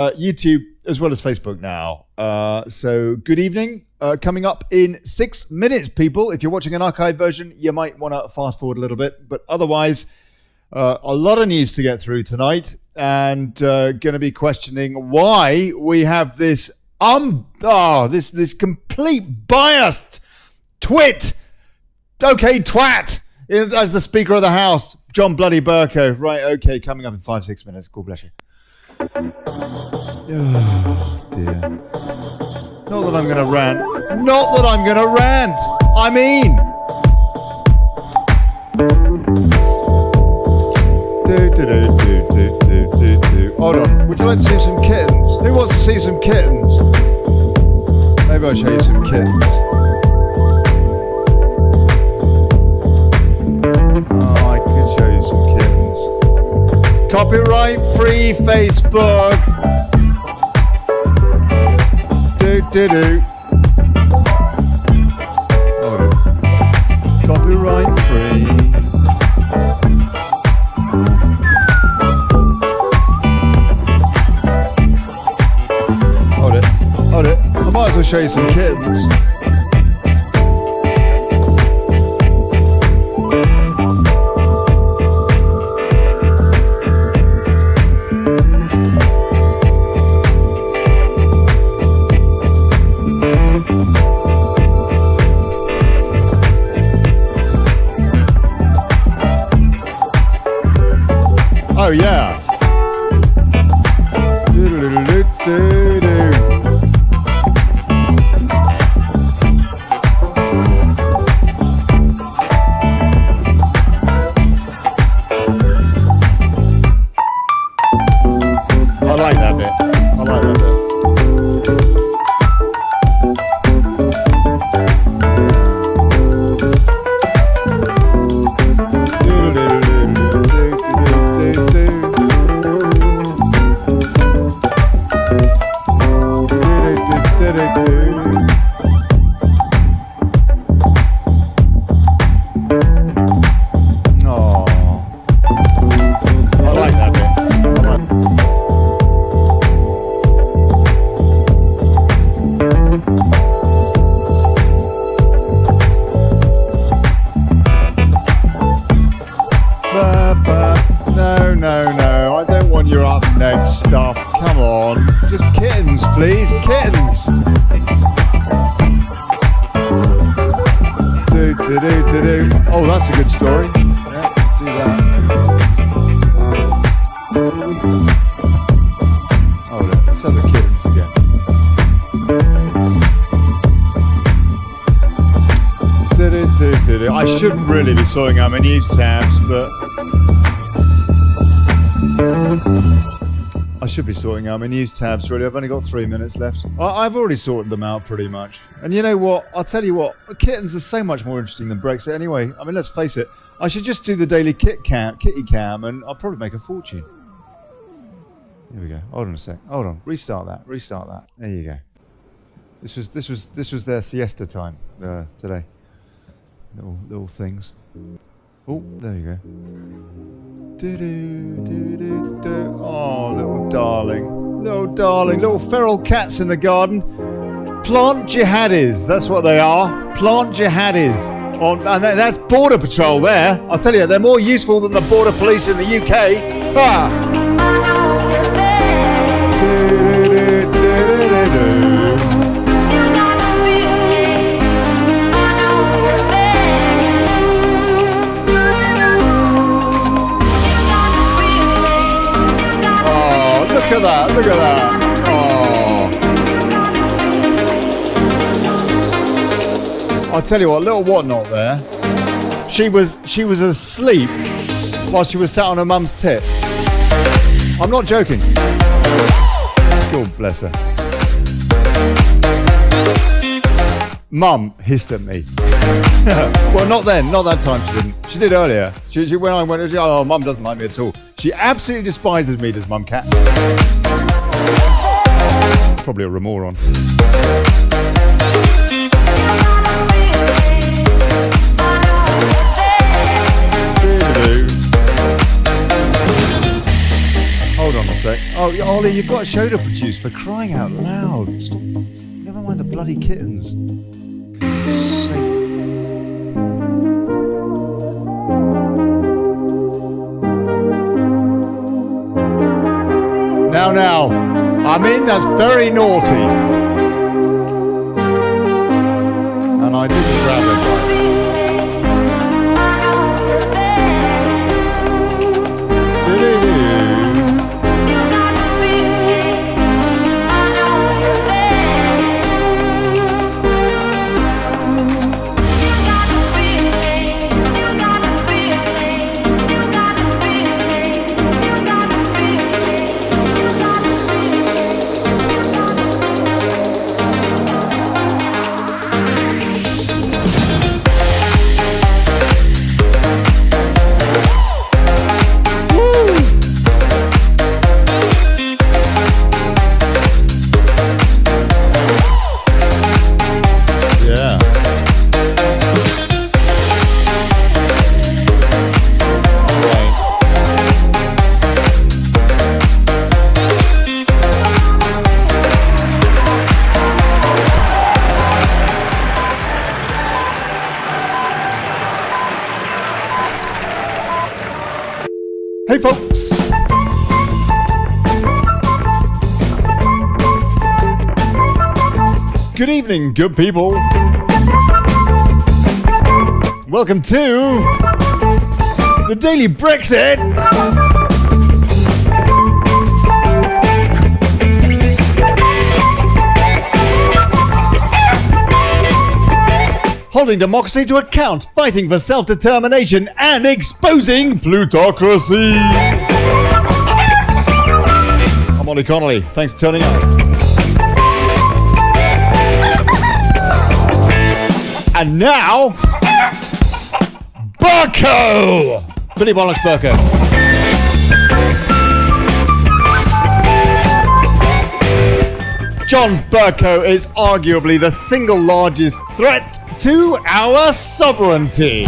YouTube as well as Facebook now. So good evening. Coming up in 6 minutes, people. If you're watching an archive version, you might want to fast forward a little bit. But otherwise, a lot of news to get through tonight, and going to be questioning why we have this this complete biased twit. Okay, twat. As the Speaker of the House, John Bloody Bercow. Right, okay, coming up in 5-6 minutes. God bless you. Oh, dear. Not that I'm going to rant. Not that I'm going to rant. I mean. Hold on. Would you like to see some kittens? Who wants to see some kittens? Maybe I'll show you some kittens. Oh, I could show you some kittens. Copyright free Facebook. Do. Hold it. Copyright free. Hold it. I might as well show you some kittens. Oh yeah. I like that bit. No, I don't want your up next stuff. Come on, just kittens, please, kittens. Do. Oh, that's a good story. Yeah, do that. Oh, look, let's have the kittens again. Do. I shouldn't really be sorting out my news tabs, but I should be sorting out my news tabs, really. I've only got 3 minutes left. I've already sorted them out pretty much. And you know what? I'll tell you what. Kittens are so much more interesting than Brexit anyway. I mean, let's face it. I should just do the daily kitty cam, and I'll probably make a fortune. Here we go. Hold on a sec. Hold on. Restart that. There you go. This was their siesta time today. Little things. Oh, there you go. Oh, little darling. Little feral cats in the garden. Plant jihadis, that's what they are. Plant jihadis. And that's border patrol there. I'll tell you, they're more useful than the border police in the UK. Look at that. Oh. I'll tell you what, little whatnot there. She was asleep while she was sat on her mum's tit. I'm not joking. God bless her. Mum hissed at me. Well, not then. Not that time she didn't. She did earlier. She when I went, oh, Mum doesn't like me at all. She absolutely despises me, does Mum Cat. Probably a remoron. Hold on a sec. Oh, Ollie, you've got a show to produce, for crying out loud. Stop. Never mind the bloody kittens. Now, I mean, that's very naughty. And I didn't grab it. Hey folks! Good evening, good people. Welcome to the Daily Brexit. Holding democracy to account, fighting for self-determination, and exposing plutocracy. I'm Olly Connelly. Thanks for turning up. And now, Bercow! Billy Bollocks Bercow. John Bercow is arguably the single largest threat to our sovereignty.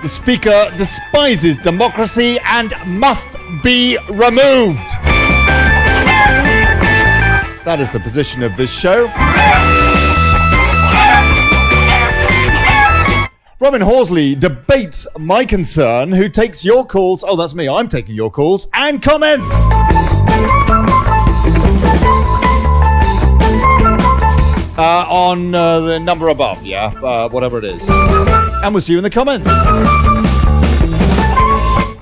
The Speaker despises democracy and must be removed. That is the position of this show. Robin Horsley debates my concern, who takes your calls. Oh, that's me. I'm taking your calls and comments. On the number above, whatever it is. And we'll see you in the comments.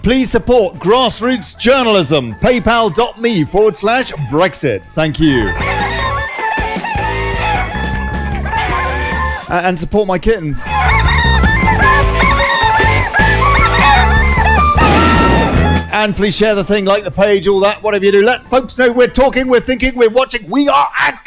Please support grassroots journalism. PayPal.me/Brexit. Thank you. And support my kittens. And please share the thing, like the page, all that, whatever you do. Let folks know we're talking, we're thinking, we're watching, we are active!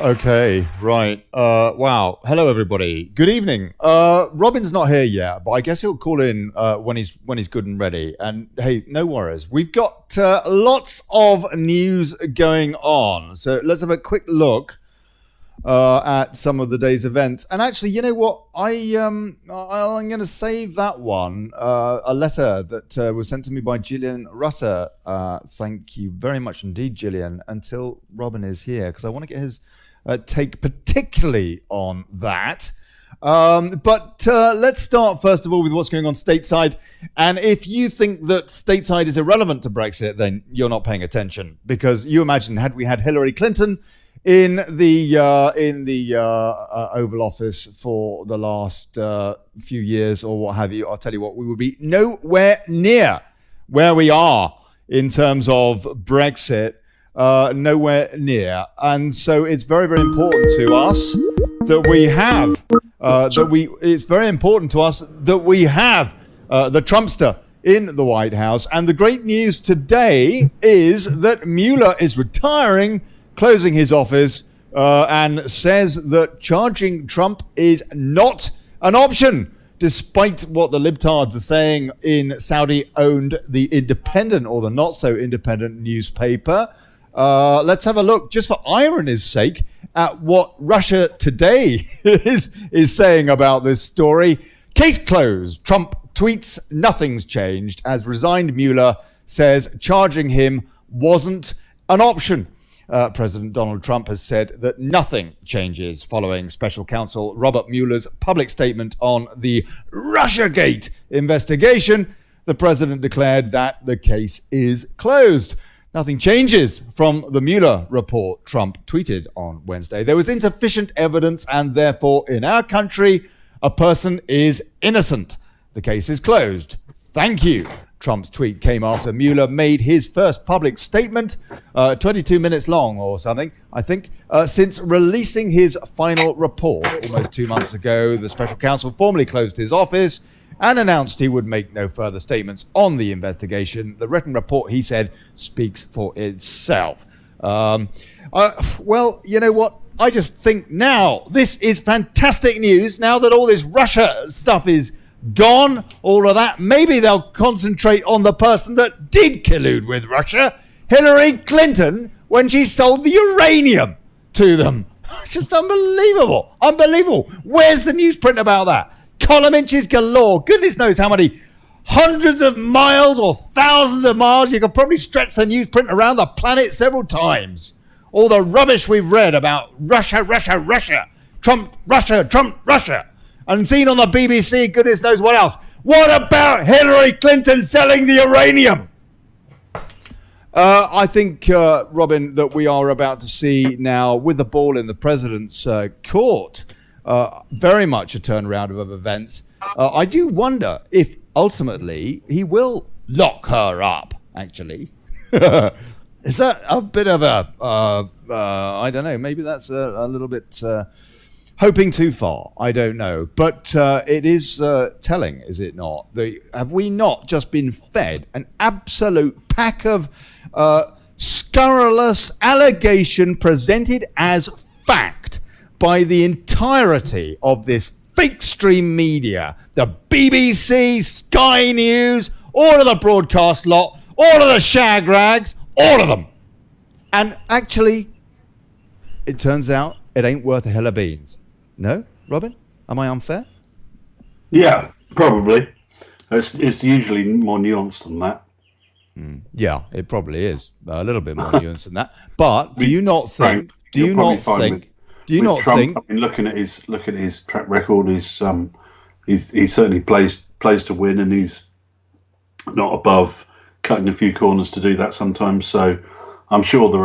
Okay, right. Wow. Hello, everybody. Good evening. Robin's not here yet, but I guess he'll call in when he's good and ready. And hey, no worries. We've got lots of news going on. So let's have a quick look at some of the day's events. And actually, you know what? I'm going to save that one. A letter that was sent to me by Gillian Rutter. Thank you very much indeed, Gillian, until Robin is here, because I want to get his take particularly on that. But let's start first of all with what's going on stateside. And if you think that stateside is irrelevant to Brexit, then you're not paying attention, because you imagine, had we had Hillary Clinton in the Oval Office for the last few years or what have you, I'll tell you what, we would be nowhere near where we are in terms of Brexit. Nowhere near. And so it's very, very important to us that we have it's very important to us that we have the Trumpster in the White House. And the great news today is that Mueller is retiring, closing his office, and says that charging Trump is not an option. despite what the libtards are saying in Saudi-owned The Independent, or the not-so-independent newspaper. Let's have a look, just for irony's sake, at what Russia Today is saying about this story. Case closed. Trump tweets nothing's changed as resigned Mueller says charging him wasn't an option. President Donald Trump has said that nothing changes following Special Counsel Robert Mueller's public statement on the Russiagate investigation. The president declared that the case is closed. Nothing changes from the Mueller report, Trump tweeted on Wednesday. There was insufficient evidence and therefore in our country, a person is innocent. The case is closed. Thank you. Trump's tweet came after Mueller made his first public statement, 22 minutes long or something, I think, since releasing his final report almost 2 months ago. The special counsel formally closed his office and announced he would make no further statements on the investigation. The written report, he said, speaks for itself. Well, you know what? I just think now this is fantastic news. Now that all this Russia stuff is gone, all of that, maybe they'll concentrate on the person that did collude with Russia, Hillary Clinton, when she sold the uranium to them. Just unbelievable. Unbelievable. Where's the newsprint about that? Column inches galore. Goodness knows how many hundreds of miles or thousands of miles. You could probably stretch the newsprint around the planet several times. All the rubbish we've read about Russia, Trump, Russia. And seen on the BBC, goodness knows what else. What about Hillary Clinton selling the uranium? I think, Robin, that we are about to see now, with the ball in the president's court, very much a turnaround of events. I do wonder if ultimately he will lock her up, actually. Is that a bit of a, I don't know, maybe that's a little bit... hoping too far, I don't know. But it is telling, is it not? Have we not just been fed an absolute pack of scurrilous allegation presented as fact by the entirety of this fake stream media? The BBC, Sky News, all of the broadcast lot, all of the shag rags, all of them. And actually, it turns out it ain't worth a hill of beans. No, Robin? Am I unfair? Yeah, probably. It's usually more nuanced than that. Yeah, it probably is a little bit more nuanced than that. But do you not think? Do you not think? I mean, looking at his track record, he certainly plays to win, and he's not above cutting a few corners to do that sometimes. So I'm sure there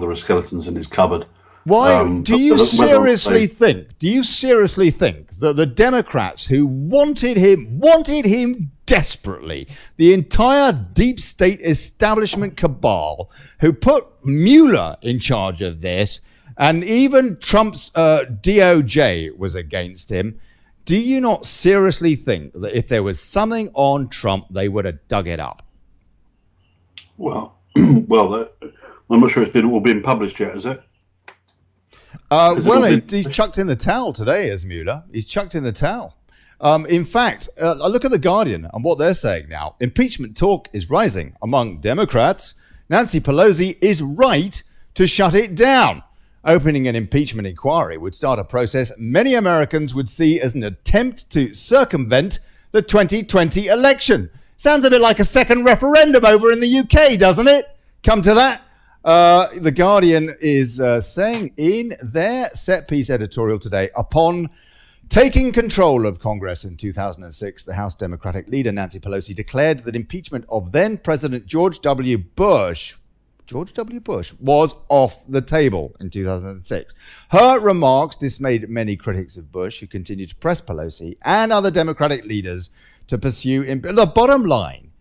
are skeletons in his cupboard. Why do you seriously think that the Democrats who wanted him desperately, the entire deep state establishment cabal who put Mueller in charge of this, and even Trump's DOJ was against him, do you not seriously think that if there was something on Trump, they would have dug it up? Well, I'm not sure it's all been published yet, is it? He's chucked in the towel today, as Mueller. He's chucked in the towel. In fact, look at The Guardian and what they're saying now. Impeachment talk is rising among Democrats. Nancy Pelosi is right to shut it down. Opening an impeachment inquiry would start a process many Americans would see as an attempt to circumvent the 2020 election. Sounds a bit like a second referendum over in the UK, doesn't it? Come to that. The Guardian is saying in their set-piece editorial today, upon taking control of Congress in 2006, the House Democratic leader Nancy Pelosi declared that impeachment of then-President George W. Bush was off the table in 2006. Her remarks dismayed many critics of Bush, who continued to press Pelosi and other Democratic leaders to pursue the bottom line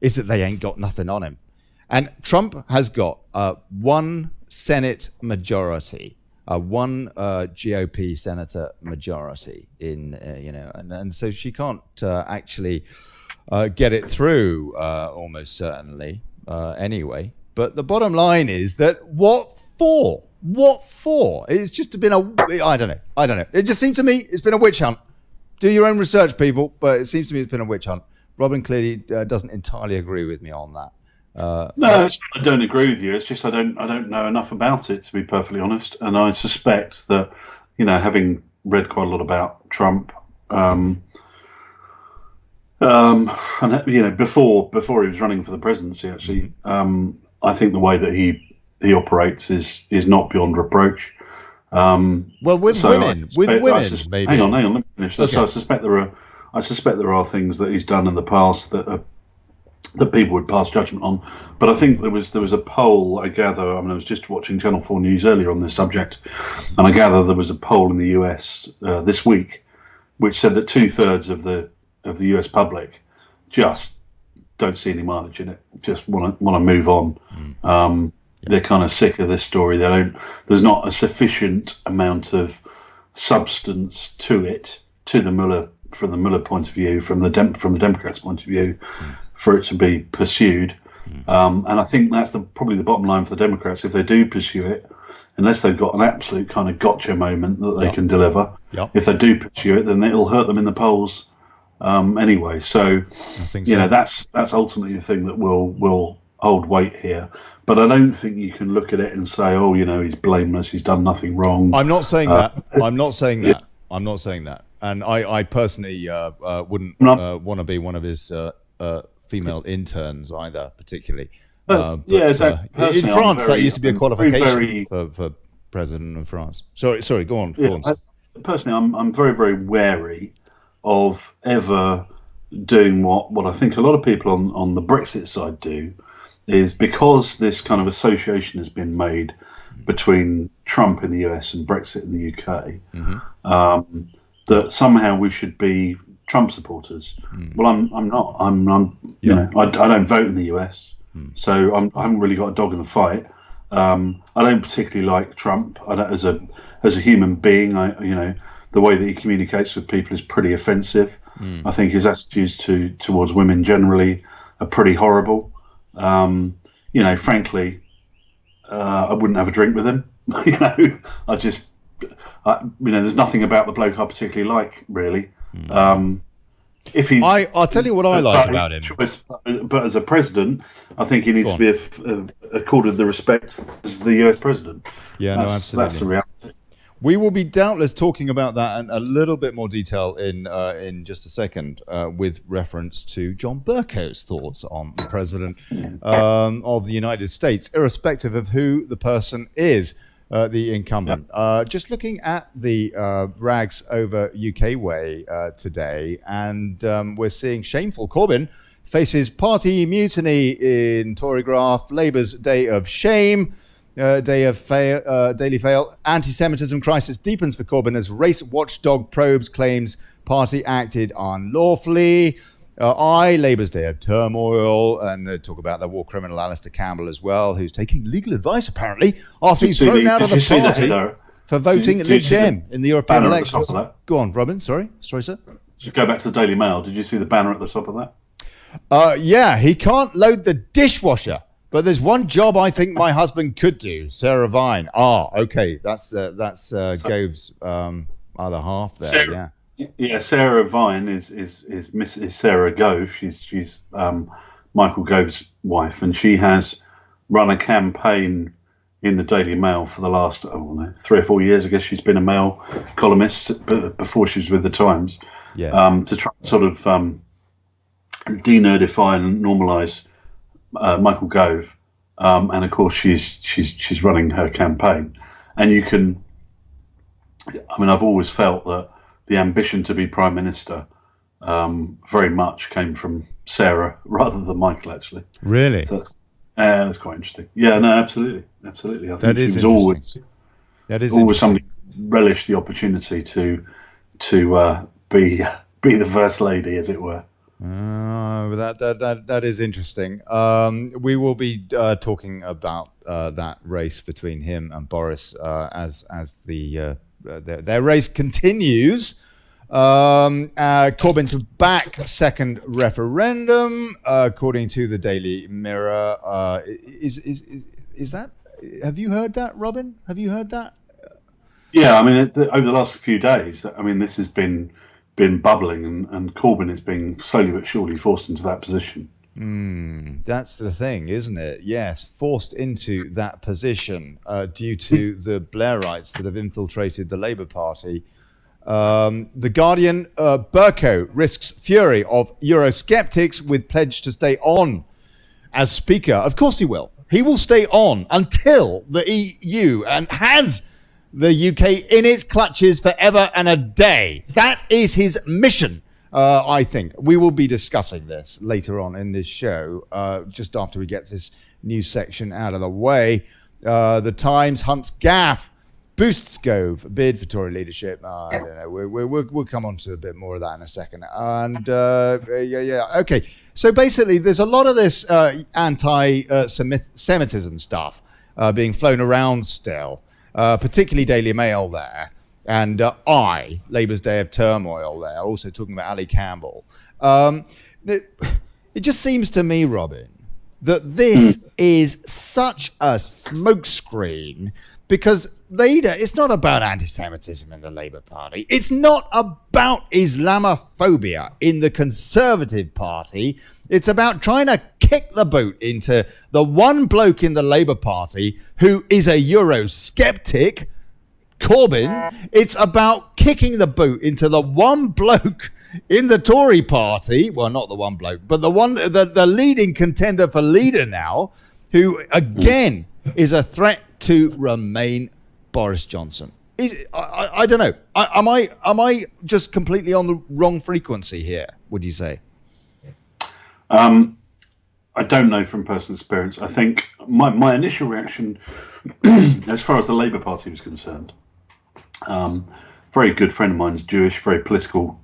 is that they ain't got nothing on him. And Trump has got one Senate majority, one GOP senator majority in, and so she can't actually get it through almost certainly anyway. But the bottom line is that what for? What for? It's just been I don't know. It just seems to me it's been a witch hunt. Do your own research, people. But it seems to me it's been a witch hunt. Robin clearly doesn't entirely agree with me on that. No, it's not, I don't agree with you. It's just I don't know enough about it, to be perfectly honest. And I suspect that, having read quite a lot about Trump, and before he was running for the presidency, actually, I think the way that he operates is not beyond reproach. With women, maybe. Hang on, let me finish. Okay. So I suspect there are things that he's done in the past that people would pass judgment on. But I think there was a poll, I gather. I was just watching Channel 4 News earlier on this subject, and I gather there was a poll in the US this week, which said that 2/3 of the US public just don't see any mileage in it. Just want to move on. They're kind of sick of this story. There's not a sufficient amount of substance to it, from the Mueller point of view, from the Democrats' point of view, for it to be pursued. And I think that's probably the bottom line for the Democrats. If they do pursue it, unless they've got an absolute kind of gotcha moment that they can deliver, if they do pursue it, then it'll hurt them in the polls anyway. So, I think so. That's ultimately the thing that will hold weight here. But I don't think you can look at it and say, oh, he's blameless, he's done nothing wrong. I'm not saying that. I'm not saying that. I'm not saying that. And I personally wouldn't want to be one of his female interns either, particularly. Exactly. In France, that used to be a qualification for president of France. Sorry, go on. Personally, I'm very, very wary of ever doing what I think a lot of people on the Brexit side do, is because this kind of association has been made between Trump in the US and Brexit in the UK, that somehow we should be Trump supporters. Well, I'm not. I don't vote in the US, so I haven't really got a dog in the fight. I don't particularly like Trump. As a human being, the way that he communicates with people is pretty offensive. I think his attitudes towards women generally are pretty horrible. Frankly, I wouldn't have a drink with him. There's nothing about the bloke I particularly like, really. If he's, I'll tell you what I like about him. But as a president, I think he needs to be accorded the respect as the US president. Yeah, no, absolutely. That's the reality. We will be doubtless talking about that in a little bit more detail in just a second, with reference to John Bercow's thoughts on the president of the United States, irrespective of who the person is, the incumbent. Just looking at the rags over UK way today, and we're seeing shameful Corbyn faces party mutiny in Tory graft, Labour's day of shame. Daily fail. Anti-Semitism crisis deepens for Corbyn as race watchdog probes claims party acted unlawfully. Labour's day of turmoil, and talk about the war criminal Alistair Campbell as well, who's taking legal advice apparently after he's thrown out of the party for voting Lib Dem in the European elections. Go on, Robin. Sorry, sir. Just go back to the Daily Mail. Did you see the banner at the top of that? Yeah, he can't load the dishwasher. But there's one job I think my husband could do, Sarah Vine. Okay, that's Gove's other half there. Sarah Vine is Mrs. Sarah Gove. She's Michael Gove's wife, and she has run a campaign in the Daily Mail for the last 3 or 4 years. I guess she's been a Mail columnist before she was with the Times. Yeah. To try and sort of denerdify and normalise Michael Gove, and of course she's running her campaign, and you can. I've always felt that the ambition to be Prime Minister very much came from Sarah rather than Michael, actually. Really? So that's quite interesting. Yeah, no, absolutely. I think that is she was always somebody who relished the opportunity to be the First Lady, as it were. That is interesting. We will be talking about that race between him and Boris as their race continues. Corbyn to back second referendum, according to the Daily Mirror. Is that? Have you heard that, Robin? Have you heard that? Yeah, over the last few days, this has been been bubbling, and Corbyn is being slowly but surely forced into that position. That's the thing, isn't it? Yes, forced into that position due to the Blairites that have infiltrated the Labour Party. The Guardian, Bercow risks fury of Eurosceptics with pledge to stay on as Speaker. Of course he will. He will stay on until the EU and has the UK in its clutches forever and a day. That is his mission. I think we will be discussing this later on in this show, just after we get this news section out of the way. The Times hunts Gaff, boosts Gove, bid for Tory leadership. I don't know. We'll come on to a bit more of that in a second. And okay. So basically, there's a lot of this anti-Semitism stuff being flown around still, particularly Daily Mail there. And Labour's Day of Turmoil there, also talking about Ali Campbell. It just seems to me, Robin, that this is such a smokescreen because it's not about anti-Semitism in the Labour Party. It's not about Islamophobia in the Conservative Party. It's about trying to kick the boot into the one bloke in the Labour Party who is a Eurosceptic, Corbyn. It's about kicking the boot into the one bloke in the Tory party. Well, not the one bloke, but the leading contender for leader now, who again is a threat to Remain, Boris Johnson. I don't know. Am I just completely on the wrong frequency here? Would you say? I don't know from personal experience. I think my initial reaction, as far as the Labour Party was concerned. Very good friend of mine is Jewish, very political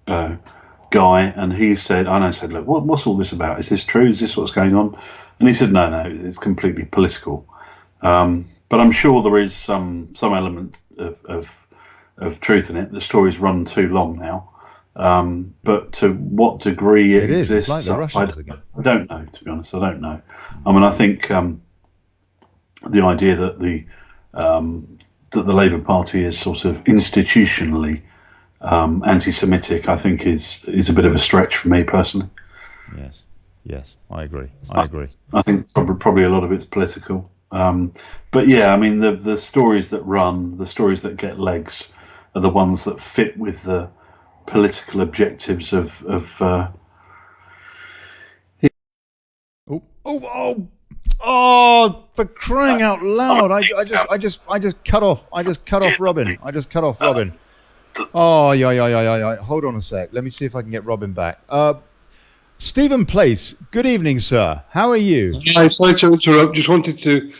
guy, and he said, look, what's all this about? Is this true? Is this what's going on? And he said, no, it's completely political. But I'm sure there is some element of truth in it. The story's run too long now. But to what degree it exists, it's like the Russians again. I don't know, to be honest. I don't know. I mean, I think the idea that the Labour Party is sort of institutionally anti-Semitic, I think is a bit of a stretch for me personally. Yes, I agree. I think probably a lot of it's political. But yeah, I mean, the stories that run, the stories that get legs, are the ones that fit with the political objectives of. Oh! For crying out loud! I just cut off Robin. Oh yeah. Hold on a sec. Let me see if I can get Robin back. Stephen Place. Good evening, sir. How are you? I'm sorry to interrupt. Just wanted to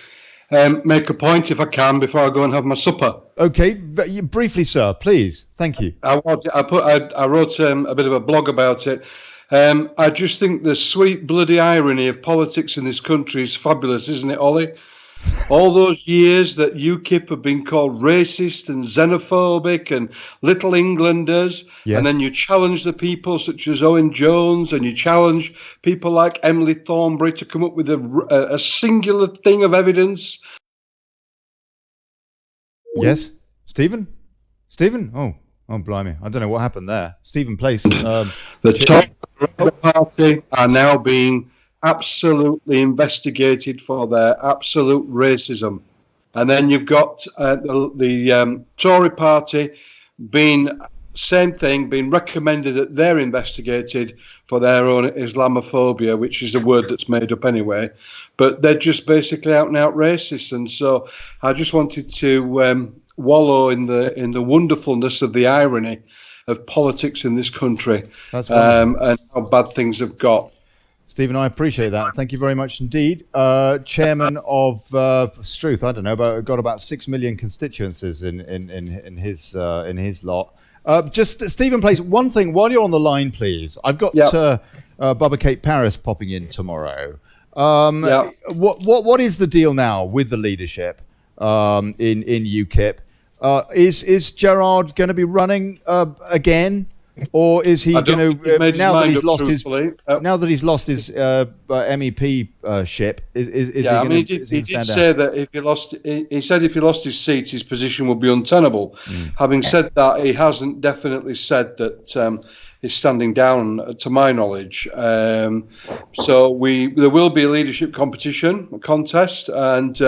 make a point, if I can, before I go and have my supper. Okay, briefly, sir, please. Thank you. I wrote a bit of a blog about it. I just think the sweet bloody irony of politics in this country is fabulous, isn't it, Ollie? All those years that UKIP have been called racist and xenophobic and Little Englanders, yes. And then you challenge the people such as Owen Jones, and you challenge people like Emily Thornberry to come up with a singular thing of evidence. Yes, Stephen? Oh, blimey. I don't know what happened there. Stephen Place. The top party are now being absolutely investigated for their absolute racism, and then you've got the Tory party being recommended that they're investigated for their own Islamophobia, which is a word that's made up anyway, but they're just basically out and out racist. And so I just wanted to wallow in the wonderfulness of the irony of politics in this country, and how bad things have got. Stephen, I appreciate that. Thank you very much indeed. Chairman of Struth, I don't know, got about 6 million constituencies in his lot. Just Stephen Place, one thing while you're on the line, please. I've got Bubba Kate Paris popping in tomorrow. What is the deal now with the leadership in UKIP? Is Gerard going to be running again? or is he going to now that he's lost his MEP ship? Is he going to he did say that if he lost, he said if he lost his seat, his position would be untenable. Having said that, he hasn't definitely said that he's standing down, to my knowledge. So there will be a leadership competition, a contest, and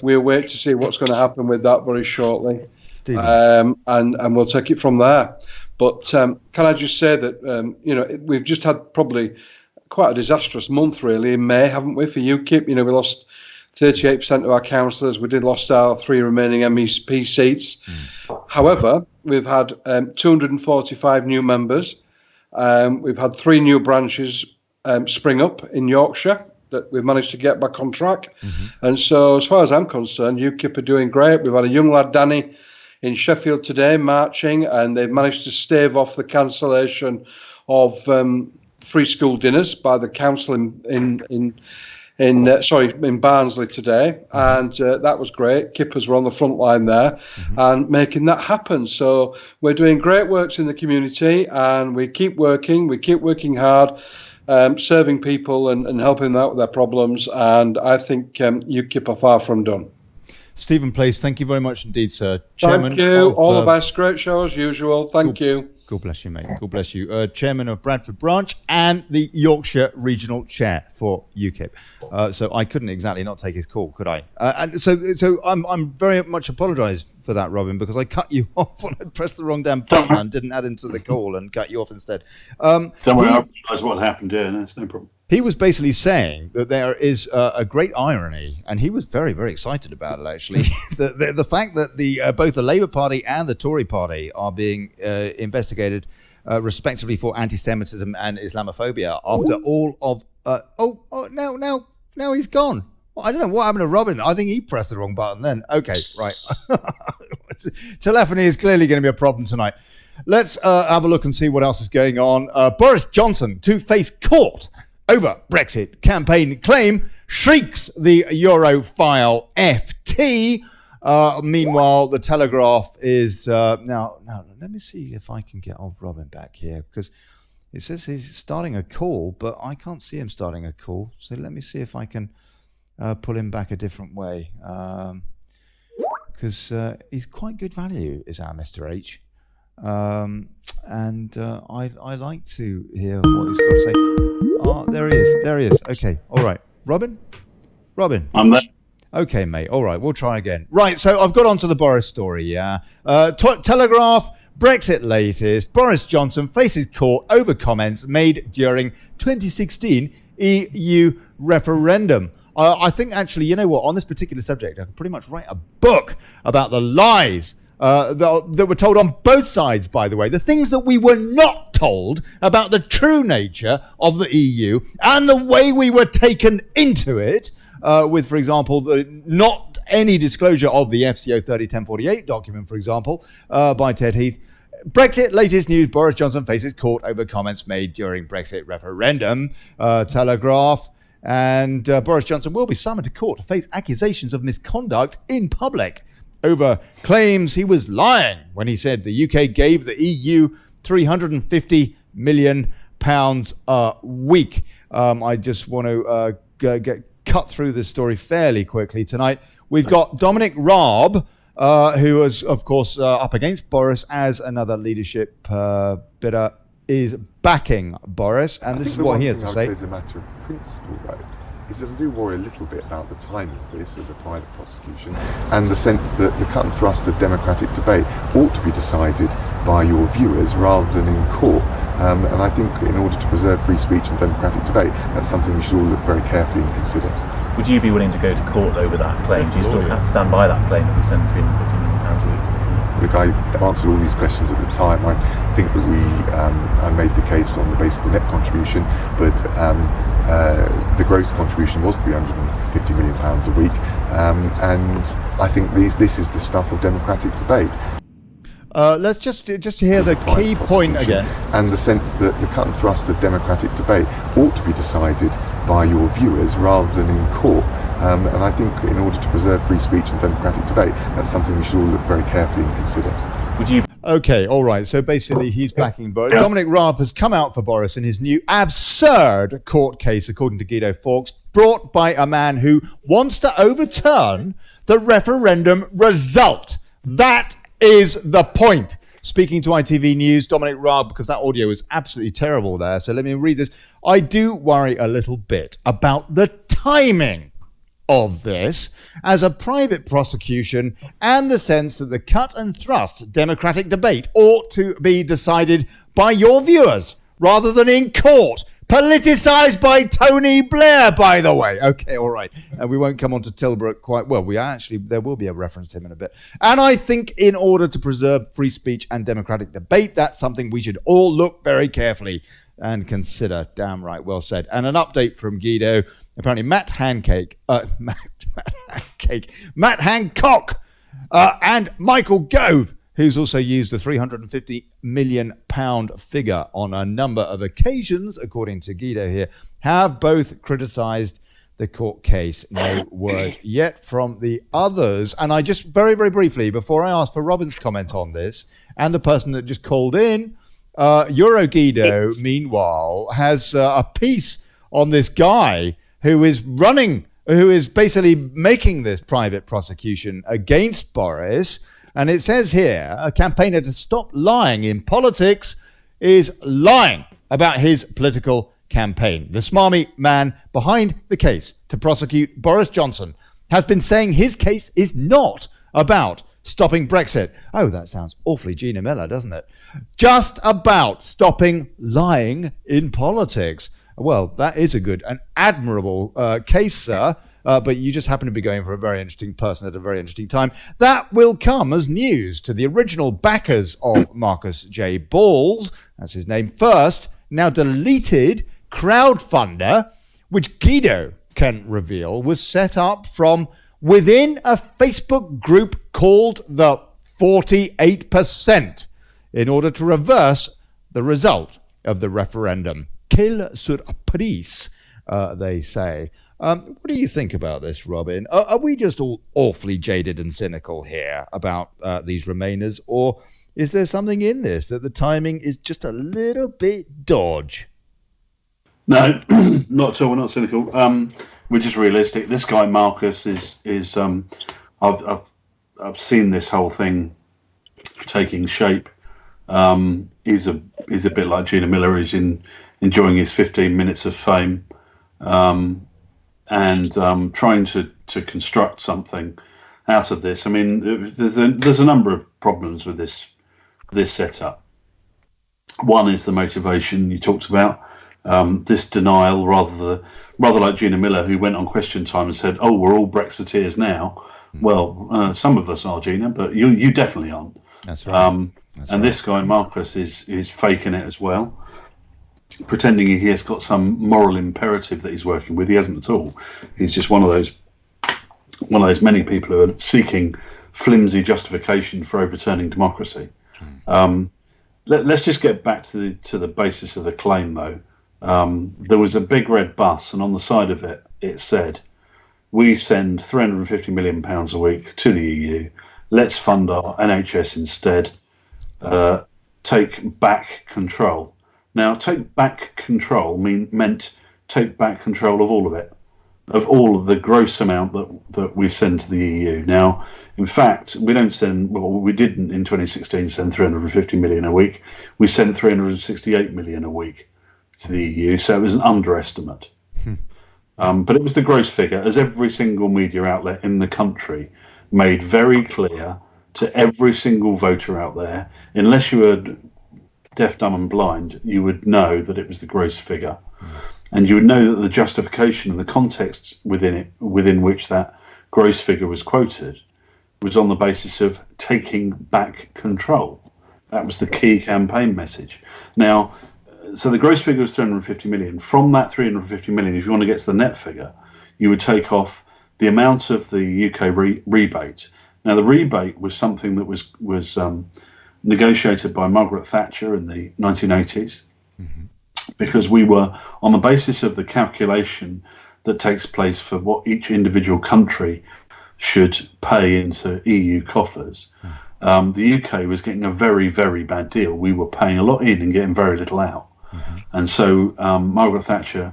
we'll wait to see what's going to happen with that very shortly. And we'll take it from there. But can I just say that we've just had probably quite a disastrous month really in May, haven't we, for UKIP? We lost 38% of our councillors. We did lost our 3 remaining MEP seats. However, we've had 245 new members. We've had 3 new branches spring up in Yorkshire that we've managed to get back on track. And so as far as I'm concerned, UKIP are doing great. We've had a young lad, Danny, in Sheffield today marching, and they've managed to stave off the cancellation of free school dinners by the council in Barnsley today, and that was great. Kippers were on the front line there and making that happen. So we're doing great works in the community, and we keep working hard, serving people and helping them out with their problems. And I think UKIP are far from done. Stephen Place, thank you very much indeed, sir. Chairman Thank you. All the best. Great show as usual. Thank you. God bless you, mate. God bless you. Chairman of Bradford Branch and the Yorkshire Regional Chair for UKIP. So I couldn't exactly not take his call, could I? And so I'm very much apologise for that, Robin, because I cut you off when I pressed the wrong damn button and didn't add into the call and cut you off instead. Don't worry, I realise what happened. Yeah, that's no problem. He was basically saying that there is a great irony, and he was very, very excited about it, actually. the fact that both the Labour Party and the Tory Party are being investigated, respectively, for anti-Semitism and Islamophobia after all of... now he's gone. Well, I don't know what happened to Robin. I think he pressed the wrong button then. Okay, right. Telephony is clearly going to be a problem tonight. Let's have a look and see what else is going on. Boris Johnson to face court over Brexit campaign claim, shrieks the Europhile FT. Meanwhile, the Telegraph is now. Let me see if I can get old Robin back here, because it says he's starting a call, but I can't see him starting a call. So let me see if I can pull him back a different way, because he's quite good value, is our Mr. H. And I like to hear what he's got to say. Oh, there he is. Okay, all right. Robin? I'm there. Okay, mate. All right, we'll try again. Right, so I've got onto the Boris story, yeah. Telegraph, Brexit latest. Boris Johnson faces court over comments made during 2016 EU referendum. I think, actually, you know what? On this particular subject, I could pretty much write a book about the lies that were told on both sides, by the way. The things that we were not told about the true nature of the EU and the way we were taken into it, with, for example, not any disclosure of the FCO 301048 document, for example, by Ted Heath. Brexit, latest news, Boris Johnson faces court over comments made during Brexit referendum. Telegraph. And Boris Johnson will be summoned to court to face accusations of misconduct in public over claims he was lying when he said the UK gave the EU £350 million a week. I just want to cut through this story fairly quickly tonight. We've got Dominic Raab, who is, of course, up against Boris as another leadership bidder, is backing Boris, and this is what he has to say. As a matter of principle, though, is that I do worry a little bit about the timing of this as a private prosecution, and the sense that the cut and thrust of democratic debate ought to be decided by your viewers rather than in court. And I think in order to preserve free speech and democratic debate, that's something we should all look very carefully and consider. Would you be willing to go to court over that claim? Do you still stand by that claim that we send £350 million a week? Look, I answered all these questions at the time. I think that I made the case on the basis of the net contribution, but the gross contribution was £350 million a week, and I think this is the stuff of democratic debate. Let's just hear the key point again. And the sense that the cut and thrust of democratic debate ought to be decided by your viewers rather than in court. And I think in order to preserve free speech and democratic debate, that's something we should all look very carefully and consider. Would you? Okay, all right. So basically, he's backing Boris. Yeah. Dominic Raab has come out for Boris in his new absurd court case, according to Guido Fawkes, brought by a man who wants to overturn the referendum result. That is the point. Speaking to ITV News, Dominic Raab, because that audio is absolutely terrible there. So let me read this. I do worry a little bit about the timing of this as a private prosecution and the sense that the cut and thrust democratic debate ought to be decided by your viewers rather than in court. Politicised by Tony Blair, by the way. Okay, all right. We won't come on to Tilbrook quite well. There will be a reference to him in a bit. And I think in order to preserve free speech and democratic debate, that's something we should all look very carefully and consider. Damn right, well said. And an update from Guido. Apparently Matt Hancock and Michael Gove, who's also used the £350 million figure on a number of occasions, according to Guido here, have both criticised the court case. No word yet from the others. And I just very, very briefly, before I ask for Robin's comment on this, and the person that just called in, Euro Guido, meanwhile, has a piece on this guy who is basically making this private prosecution against Boris. And it says here, a campaigner to stop lying in politics is lying about his political campaign. The smarmy man behind the case to prosecute Boris Johnson has been saying his case is not about stopping Brexit. Oh, that sounds awfully Gina Miller, doesn't it? Just about stopping lying in politics. Well, that is a good and admirable case, sir. But you just happen to be going for a very interesting person at a very interesting time. That will come as news to the original backers of Marcus J. Balls, that's his name, first, now deleted crowdfunder, which Guido can reveal was set up from within a Facebook group called the 48% in order to reverse the result of the referendum. Quelle surprise, they say. What do you think about this, Robin? Are we just all awfully jaded and cynical here about these Remainers, or is there something in this that the timing is just a little bit dodge? No, not at all. We're not cynical. We're just realistic. This guy Marcus is I've seen this whole thing taking shape. He's a bit like Gina Miller. He's enjoying his 15 minutes of fame. And trying to construct something out of this. I mean, there's a number of problems with this setup. One is the motivation you talked about. This denial, rather like Gina Miller, who went on Question Time and said, "Oh, we're all Brexiteers now." Well, some of us are, Gina, but you definitely aren't. That's right. This guy Marcus is faking it as well, pretending he has got some moral imperative that he's working with. He hasn't at all. He's just one of those many people who are seeking flimsy justification for overturning democracy. Let's just get back to the basis of the claim, though. There was a big red bus, and on the side of it, it said, "We send £350 million a week to the EU. Let's fund our NHS instead. Take back control." Now, take back control meant take back control of all of it, of all of the gross amount that we send to the EU. Now, in fact, we didn't in 2016 send 350 million a week. We sent 368 million a week to the EU, so it was an underestimate. But it was the gross figure, as every single media outlet in the country made very clear to every single voter out there, unless you were deaf, dumb and blind, you would know that it was the gross figure. And you would know that the justification and the context within which that gross figure was quoted was on the basis of taking back control. That was the key campaign message. Now, so the gross figure was 350 million. From that 350 million, if you want to get to the net figure, you would take off the amount of the UK rebate. Now, the rebate was something that was negotiated by Margaret Thatcher in the 1980s, because we were on the basis of the calculation that takes place for what each individual country should pay into EU coffers. the UK was getting a very, very bad deal. We were paying a lot in and getting very little out. And so Margaret Thatcher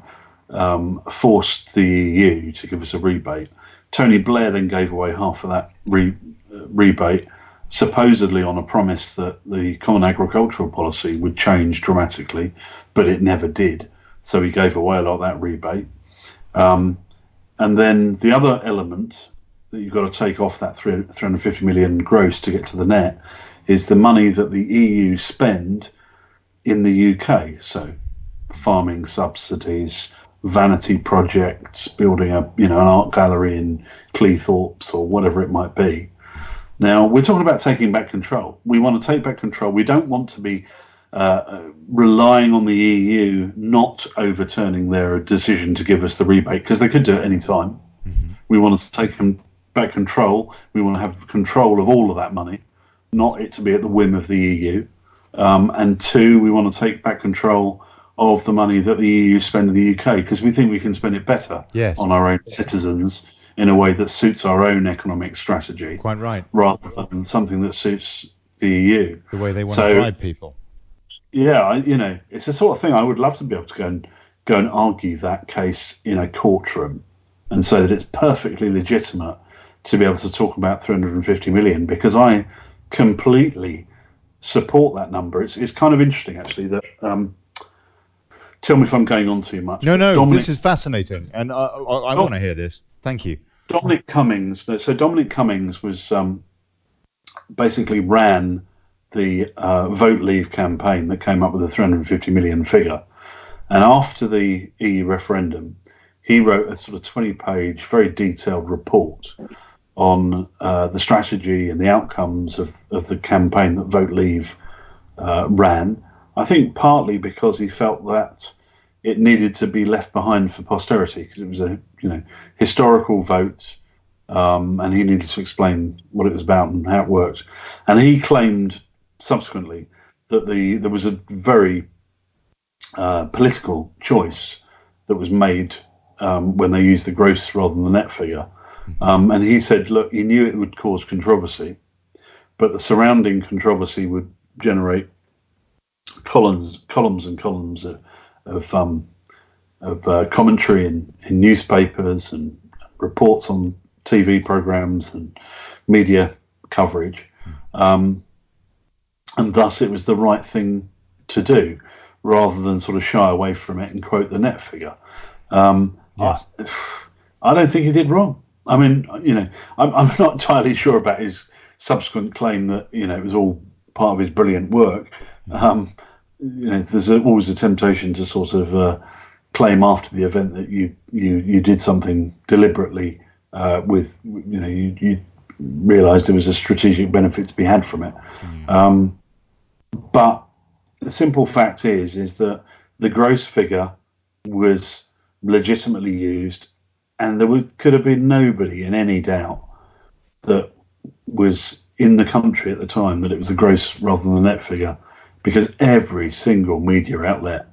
forced the EU to give us a rebate. Tony Blair then gave away half of that rebate, supposedly on a promise that the Common Agricultural Policy would change dramatically, but it never did. So he gave away a lot of that rebate. And then the other element that you've got to take off that 350 million gross to get to the net is the money that the EU spend in the UK. So farming subsidies, vanity projects, building an art gallery in Cleethorpes or whatever it might be. Now, we're talking about taking back control. We want to take back control. We don't want to be relying on the EU not overturning their decision to give us the rebate, because they could do it any time. We want to take back control. We want to have control of all of that money, not it to be at the whim of the EU. And two, we want to take back control of the money that the EU spend in the UK, because we think we can spend it better on our own citizens in a way that suits our own economic strategy. Quite right. Rather than something that suits the EU. The way they want to bribe people. Yeah, it's the sort of thing I would love to be able to go and argue that case in a courtroom and say that it's perfectly legitimate to be able to talk about 350 million, because I completely support that number. It's kind of interesting, actually, that tell me if I'm going on too much. No, this is fascinating, and I want to hear this. Thank you. Dominic Cummings. So Dominic Cummings was basically ran the Vote Leave campaign that came up with the 350 million figure. And after the EU referendum, he wrote a sort of 20-page, very detailed report on the strategy and the outcomes of the campaign that Vote Leave ran. I think partly because he felt that it needed to be left behind for posterity, because it was a historical vote, and he needed to explain what it was about and how it worked. And he claimed subsequently that there was a very political choice that was made when they used the gross rather than the net figure. And he said, look, he knew it would cause controversy, but the surrounding controversy would generate columns and columns of commentary in newspapers and reports on TV programs and media coverage. And thus it was the right thing to do, rather than sort of shy away from it and quote the net figure. Yes. I don't think he did wrong. I mean, I'm not entirely sure about his subsequent claim that, it was all part of his brilliant work. There's always a temptation to sort of claim after the event that you did something deliberately with, you realised there was a strategic benefit to be had from it. But the simple fact is that the gross figure was legitimately used, and there could have been nobody in any doubt that was in the country at the time that it was the gross rather than the net figure, because every single media outlet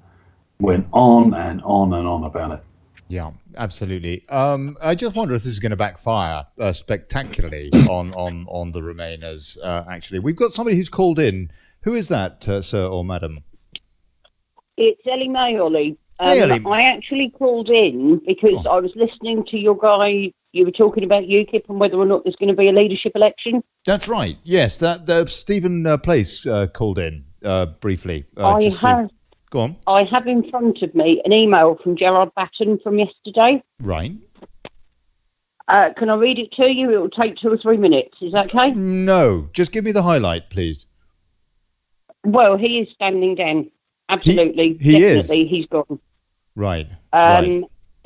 went on and on and on about it. Yeah, absolutely. I just wonder if this is going to backfire spectacularly on the Remainers, actually. We've got somebody who's called in. Who is that, sir or madam? It's Ellie May, Ollie. Hey, Ellie. I actually called in because I was listening to your guy. You were talking about UKIP and whether or not there's going to be a leadership election. That's right. Yes, that Stephen Place called in briefly. Go on. I have in front of me an email from Gerard Batten from yesterday. Right. Can I read it to you? It will take 2 or 3 minutes. Is that okay? No, just give me the highlight, please. Well, he is standing down. Absolutely. He definitely, is. He's gone. Right.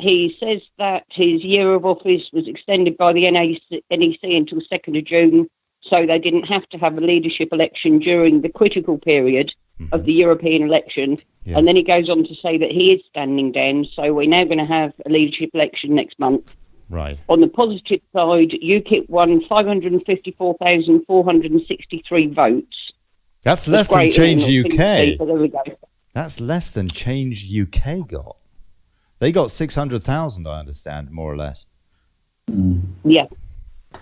He says that his year of office was extended by the NEC until 2nd of June, so they didn't have to have a leadership election during the critical period of the European election. Yes. And then he goes on to say that he is standing down, so we're now going to have a leadership election next month. Right. On the positive side, UKIP won 554,463 votes. That's less than Change UK. So there we go. That's less than Change UK got. They got 600,000, I understand, more or less. Yeah.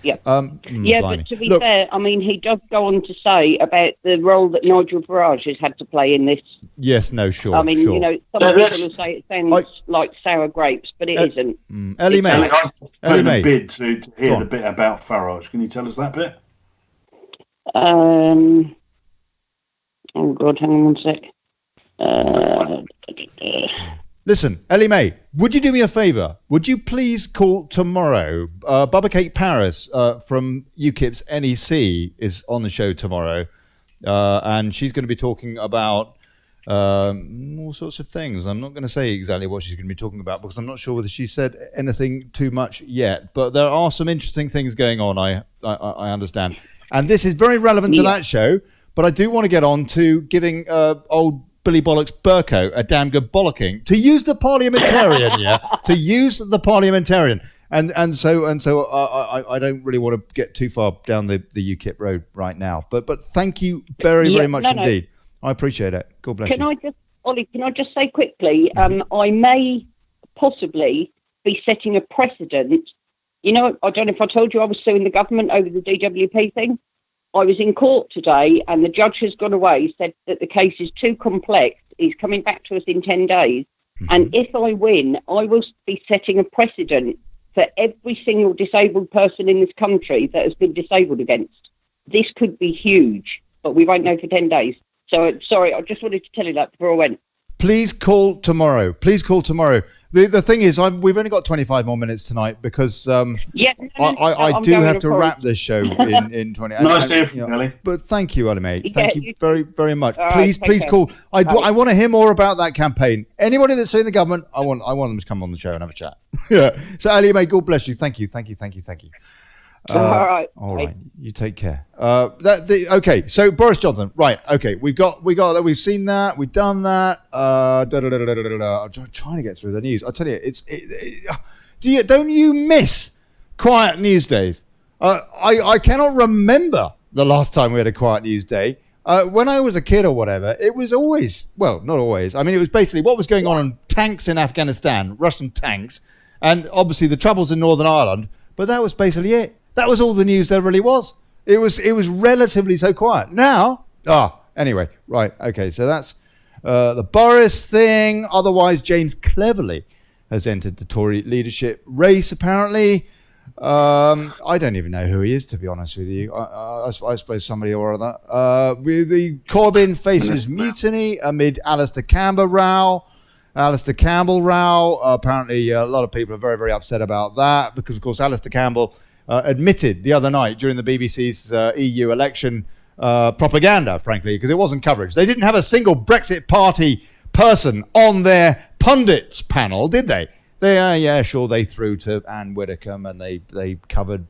Yeah. Blimey. But to be fair, I mean, he does go on to say about the role that Nigel Farage has had to play in this. Yes, no, sure. I mean, sure. you know, some people will say it sounds like sour grapes, but it isn't. Ellie May. Ellie May. Bid to hear the bit about Farage. Can you tell us that bit? Oh God, hang on one sec. Listen, Ellie May, would you do me a favour? Would you please call tomorrow? Bubba Kate Paris from UKIP's NEC is on the show tomorrow, and she's going to be talking about all sorts of things. I'm not going to say exactly what she's going to be talking about because I'm not sure whether she said anything too much yet. But there are some interesting things going on, I understand. And this is very relevant to that show, but I do want to get on to giving old Billy Bollocks Bercow a damn good bollocking, to use the parliamentarian, to use the parliamentarian. And so I don't really want to get too far down the UKIP road right now. But thank you very much indeed. I appreciate it. God bless you. Ollie, can I just say quickly, I may possibly be setting a precedent. You know, I don't know if I told you I was suing the government over the DWP thing. I was in court today and the judge has gone away, said that the case is too complex. He's coming back to us in 10 days. Mm-hmm. And if I win, I will be setting a precedent for every single disabled person in this country that has been disabled against. This could be huge, but we won't know for 10 days. So, sorry, I just wanted to tell you that before I went. Please call tomorrow. The thing is, we've only got 25 more minutes tonight because I do have to wrap this show in 20. Nice to hear from you, Ellie. But thank you, Ollie, mate. Thank you very, very much. Please call. I want to hear more about that campaign. Anybody that's suing the government, I want them to come on the show and have a chat. Yeah. So, Ellie, mate, God bless you. Thank you. All right. You take care. Okay. So Boris Johnson. Right. Okay. We've seen that. We've done that. I'm trying to get through the news. I tell you, don't you miss quiet news days? I cannot remember the last time we had a quiet news day. When I was a kid or whatever, it was always, well, not always. I mean, it was basically what was going on tanks in Afghanistan, Russian tanks, and obviously the troubles in Northern Ireland. But that was basically it. That was all the news there really was. It was relatively so quiet. Now, anyway, right, okay, so that's the Boris thing. Otherwise, James Cleverly has entered the Tory leadership race, apparently. I don't even know who he is, to be honest with you. I suppose somebody or other. The Corbyn faces mutiny amid Alistair Campbell row. Apparently, a lot of people are very, very upset about that because, of course, Alistair Campbell admitted the other night during the BBC's EU election propaganda, frankly, because it wasn't coverage. They didn't have a single Brexit Party person on their pundits panel, did they? They threw to Anne Widdecombe and they covered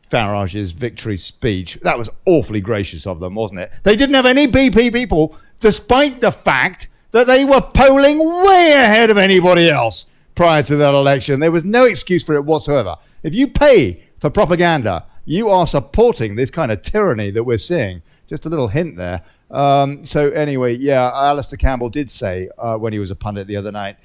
Farage's victory speech. That was awfully gracious of them, wasn't it? They didn't have any BP people, despite the fact that they were polling way ahead of anybody else prior to that election. There was no excuse for it whatsoever. If you pay for propaganda, you are supporting this kind of tyranny that we're seeing. Just a little hint there. So anyway, Alistair Campbell did say when he was a pundit the other night,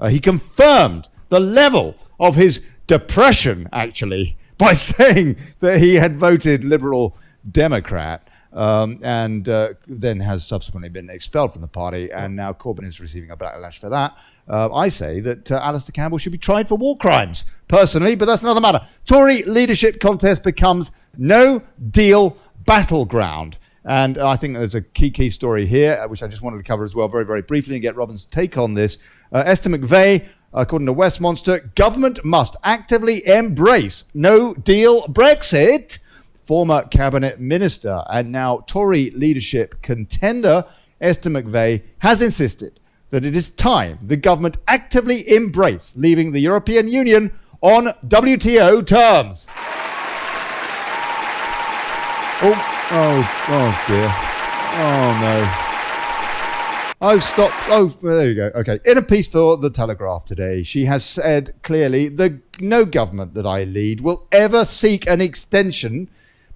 he confirmed the level of his depression, actually, by saying that he had voted Liberal Democrat and then has subsequently been expelled from the party, and now Corbyn is receiving a backlash for that. I say that Alistair Campbell should be tried for war crimes, personally, but that's another matter. Tory leadership contest becomes no deal battleground. And I think there's a key story here, which I just wanted to cover as well very, very briefly and get Robin's take on this. Esther McVeigh, according to Westminster, government must actively embrace no deal Brexit. Former cabinet minister and now Tory leadership contender Esther McVeigh has insisted that it is time the government actively embrace leaving the European Union on WTO terms. Oh dear. Oh no. I've stopped. Oh, well, there you go. Okay. In a piece for The Telegraph today, she has said clearly that no government that I lead will ever seek an extension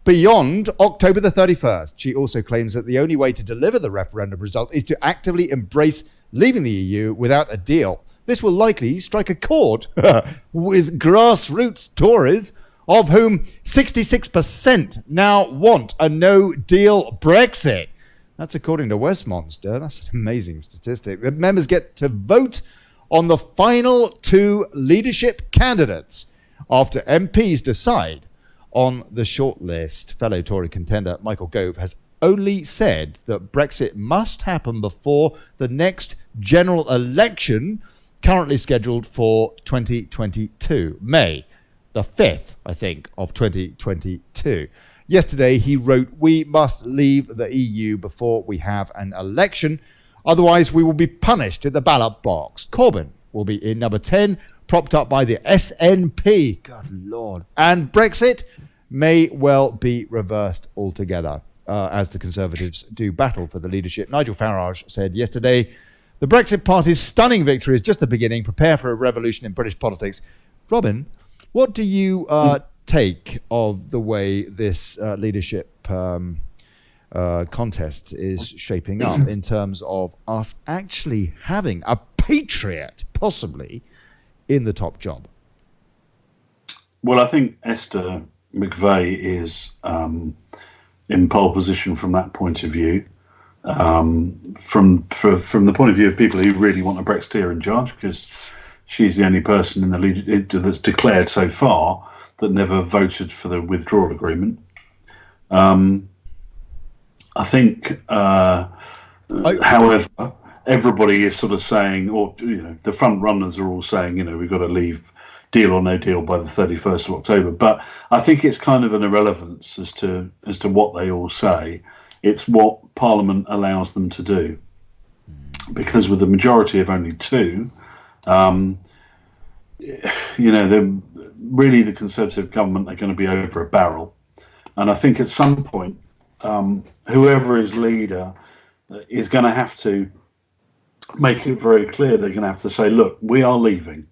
beyond October the 31st. She also claims that the only way to deliver the referendum result is to actively embrace leaving the EU without a deal. This will likely strike a chord with grassroots Tories of whom 66% now want a no-deal Brexit. That's according to Westminster. That's an amazing statistic. The members get to vote on the final 2 leadership candidates after MPs decide on the shortlist. Fellow Tory contender Michael Gove has only said that Brexit must happen before the next general election, currently scheduled for 2022, May the 5th, I think, of 2022. Yesterday, he wrote, "We must leave the EU before we have an election. Otherwise, we will be punished at the ballot box." Corbyn will be in number 10, propped up by the SNP. God Lord. And Brexit may well be reversed altogether as the Conservatives do battle for the leadership. Nigel Farage said yesterday, "The Brexit Party's stunning victory is just the beginning. Prepare for a revolution in British politics." Robin, what do you take of the way this leadership contest is shaping up in terms of us actually having a patriot, possibly, in the top job? Well, I think Esther McVey is in pole position from that point of view. From the point of view of people who really want a Brexiteer in charge, because she's the only person in the lead that's declared so far that never voted for the withdrawal agreement. I think, however, everybody is sort of saying, or the front runners are all saying, we've got to leave, deal or no deal, by the 31st of October. But I think it's kind of an irrelevance as to what they all say. It's what Parliament allows them to do, because with a majority of only 2, the Conservative government are going to be over a barrel. And I think at some point, whoever is leader is going to have to make it very clear. They're going to have to say, look, we are leaving.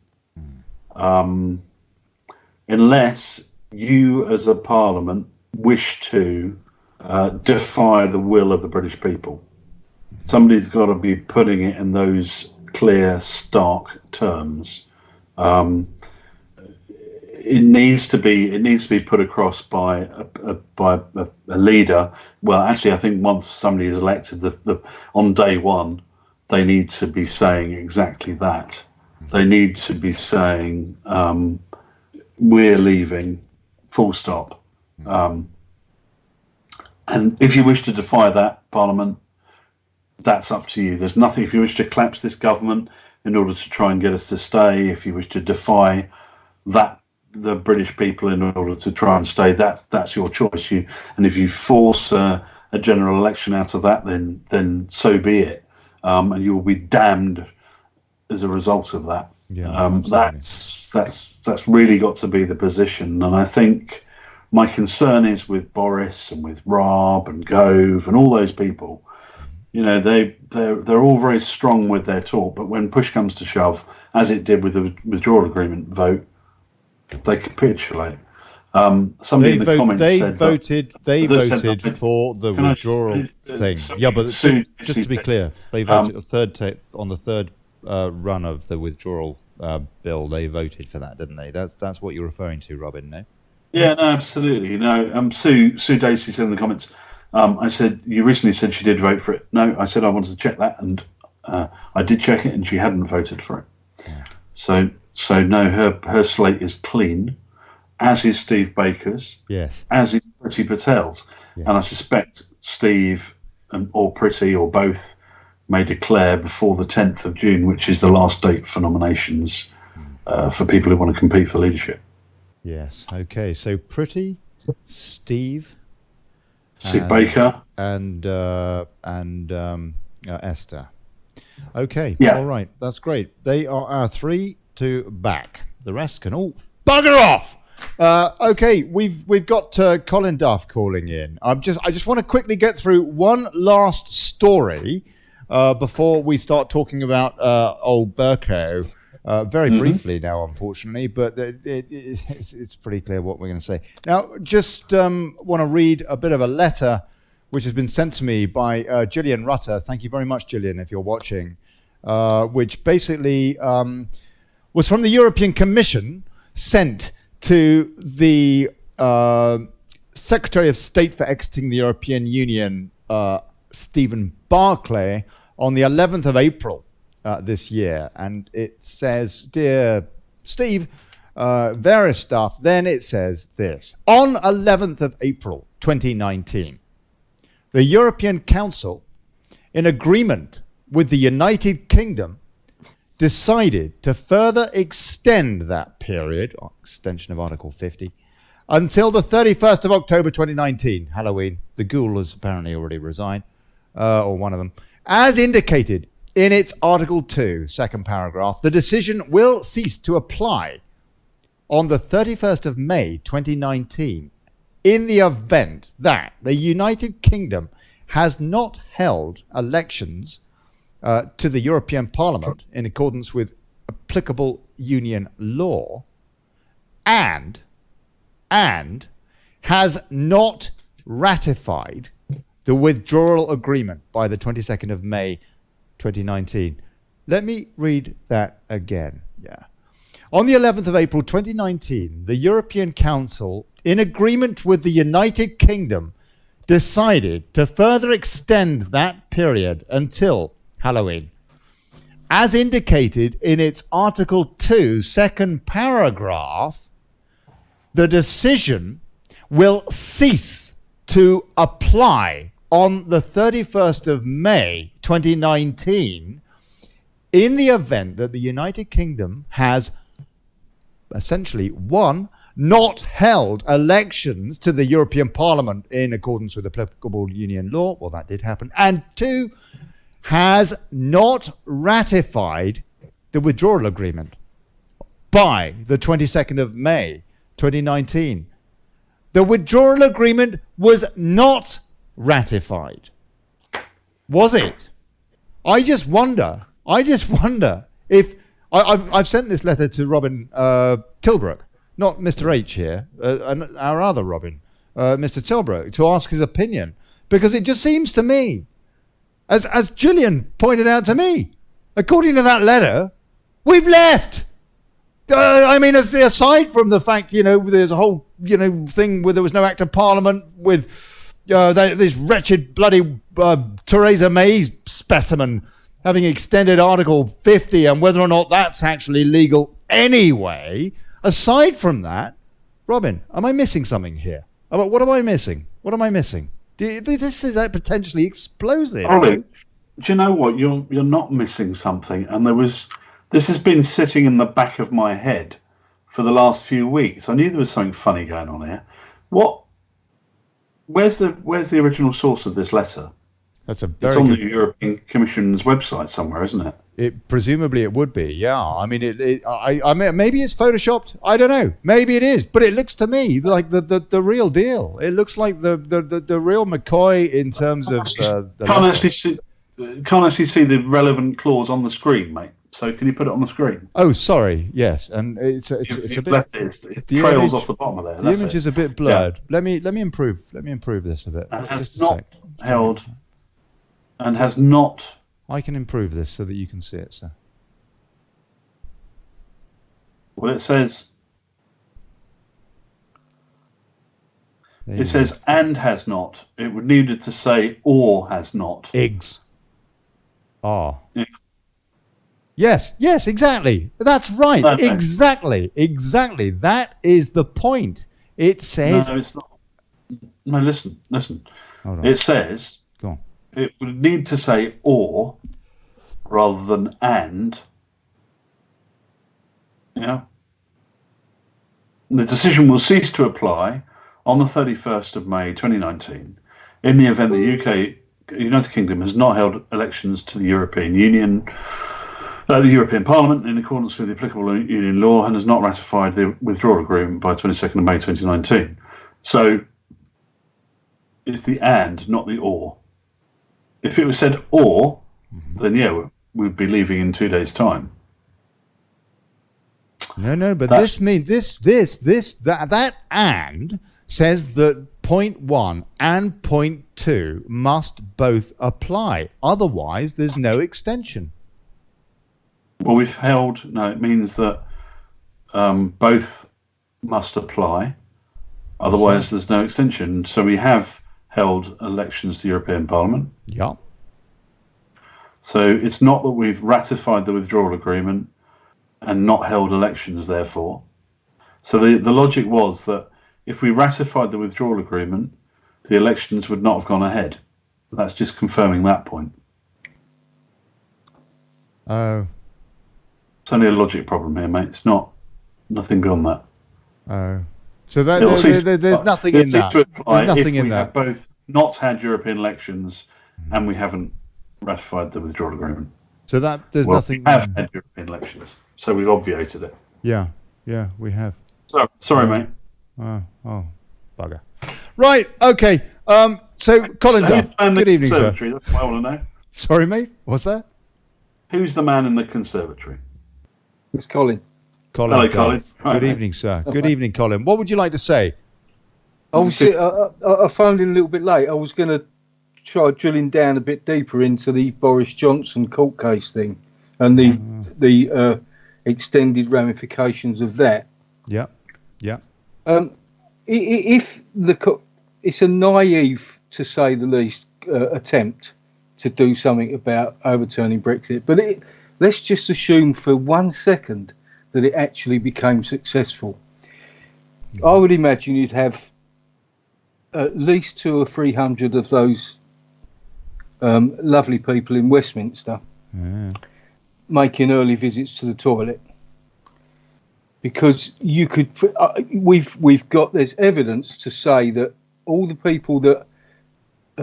Unless you as a Parliament wish to defy the will of the British people. Somebody's got to be putting it in those clear, stark terms. It needs to be put across by a leader. Well, actually, I think once somebody is elected, on day one, they need to be saying exactly that. They need to be saying, "We're leaving, full stop." And if you wish to defy that, Parliament, that's up to you. There's nothing. If you wish to collapse this government in order to try and get us to stay, if you wish to defy the British people in order to try and stay, that's your choice. And if you force a general election out of that, then so be it. And you will be damned as a result of that. Yeah, that's really got to be the position. And I think my concern is with Boris and with Rob and Gove and all those people. They're all very strong with their talk, but when push comes to shove, as it did with the withdrawal agreement vote, they capitulate. Somebody in the comments said they voted for the withdrawal thing. Yeah, but just to be clear, they voted on the third run of the withdrawal bill. They voted for that, didn't they? That's what you're referring to, Robin, no? Yeah, no, absolutely. No, Sue Dacey said in the comments, I said, you recently said she did vote for it. No, I said I wanted to check that, and I did check it, and she hadn't voted for it. Yeah. So no, her slate is clean, as is Steve Baker's, yes, as is Priti Patel's, and I suspect Steve or Priti or both may declare before the 10th of June, which is the last date for nominations for people who want to compete for leadership. Yes. Okay. So Priti, Steve Baker, and Esther. Okay. Yeah. All right. That's great. They are our 3 to back. The rest can all bugger off. Okay. We've got Colin Duff calling in. I just want to quickly get through one last story before we start talking about old Bercow. Very briefly now, unfortunately, but it's pretty clear what we're going to say. Now, just want to read a bit of a letter which has been sent to me by Gillian Rutter. Thank you very much, Gillian, if you're watching, which basically was from the European Commission, sent to the Secretary of State for exiting the European Union, Stephen Barclay, on the 11th of April this year. And it says, "Dear Steve," various stuff. Then it says this: on 11th of April 2019, the European Council, in agreement with the United Kingdom, decided to further extend that period, extension of Article 50, until the 31st of October 2019, Halloween. The ghoul has apparently already resigned, or one of them. As indicated in its Article 2, second paragraph, the decision will cease to apply on the 31st of May 2019 in the event that the United Kingdom has not held elections to the European Parliament in accordance with applicable union law, and has not ratified the withdrawal agreement by the 22nd of May 2019. Let me read that again. Yeah. On the 11th of April 2019, the European Council, in agreement with the United Kingdom, decided to further extend that period until Halloween. As indicated in its Article 2, second paragraph, the decision will cease to apply on the 31st of May 2019 in the event that the United Kingdom has essentially, one, not held elections to the European Parliament in accordance with applicable union law. Well, that did happen. And two, has not ratified the withdrawal agreement by the 22nd of May 2019. The withdrawal agreement was not ratified. Was it? I just wonder if I've sent this letter to Robin Tilbrook, not Mr. H here, our other Robin, Mr. Tilbrook, to ask his opinion, because it just seems to me, as Gillian pointed out to me, according to that letter, we've left. I mean, aside from the fact, there's a whole, thing where there was no act of parliament with this wretched bloody Theresa May specimen having extended Article 50 and whether or not that's actually legal anyway. Aside from that, Robin, am I missing something here? What am I missing? What am I missing? This is potentially explosive. Olly, do you know what? You're not missing something. And this has been sitting in the back of my head for the last few weeks. I knew there was something funny going on here. Where's the original source of this letter? It's on the European Commission's website somewhere, isn't it? Presumably it would be, yeah. I mean, I mean, maybe it's photoshopped. I don't know. Maybe it is, but it looks to me like the real deal. It looks like the real McCoy in terms of can't actually see the relevant clause on the screen, mate. So can you put it on the screen? Oh, sorry. Yes, and it's a bit. It trails off the bottom of there. The image is a bit blurred. Yeah. Let me improve this a bit. And has not held. And has not. I can improve this so that you can see it, sir. Well, it says. It says and has not. It would need it to say or has not. Eggs. Ah. Yeah. Yes, exactly. That's right. Okay. Exactly. That is the point. It says. No, it's not. No, listen. Hold on. It says. Go on. It would need to say or rather than and. Yeah. The decision will cease to apply on the 31st of May 2019 in the event the United Kingdom has not held elections to the European Union, the European Parliament in accordance with the applicable union law, and has not ratified the withdrawal agreement by 22nd of May 2019. So it's the and, not the or. If it was said or, then yeah, we'd be leaving in 2 days' time. No, but this means that and says that point 1 and point 2 must both apply. Otherwise, there's no extension. Well, it means that both must apply. Otherwise, there's no extension. So we have held elections to European Parliament. Yeah. So it's not that we've ratified the withdrawal agreement and not held elections, therefore. So the logic was that if we ratified the withdrawal agreement, the elections would not have gone ahead. That's just confirming that point. Oh. It's only a logic problem here, mate. It's nothing beyond that. Oh. So there's nothing in that. There's nothing in we that. have both not had European elections and we haven't ratified the withdrawal agreement. So there's nothing. We have had European elections, so we've obviated it. Yeah, we have. So, sorry, mate. Oh, bugger. Right, okay. So, Colin Duff, good evening, sir. That's what I want to know. Sorry, mate, what's that? Who's the man in the conservatory? It's Colin. Hello, Colin. Good evening, sir. Good evening, Colin. What would you like to say? I phoned in a little bit late. I was going to try drilling down a bit deeper into the Boris Johnson court case thing and the extended ramifications of that. Yeah. If it's a naive, to say the least, attempt to do something about overturning Brexit, but let's just assume for 1 second that it actually became successful. I would imagine you'd have at least 200 or 300 of those lovely people in Westminster making early visits to the toilet, because you could. We've got, there's evidence to say that all the people that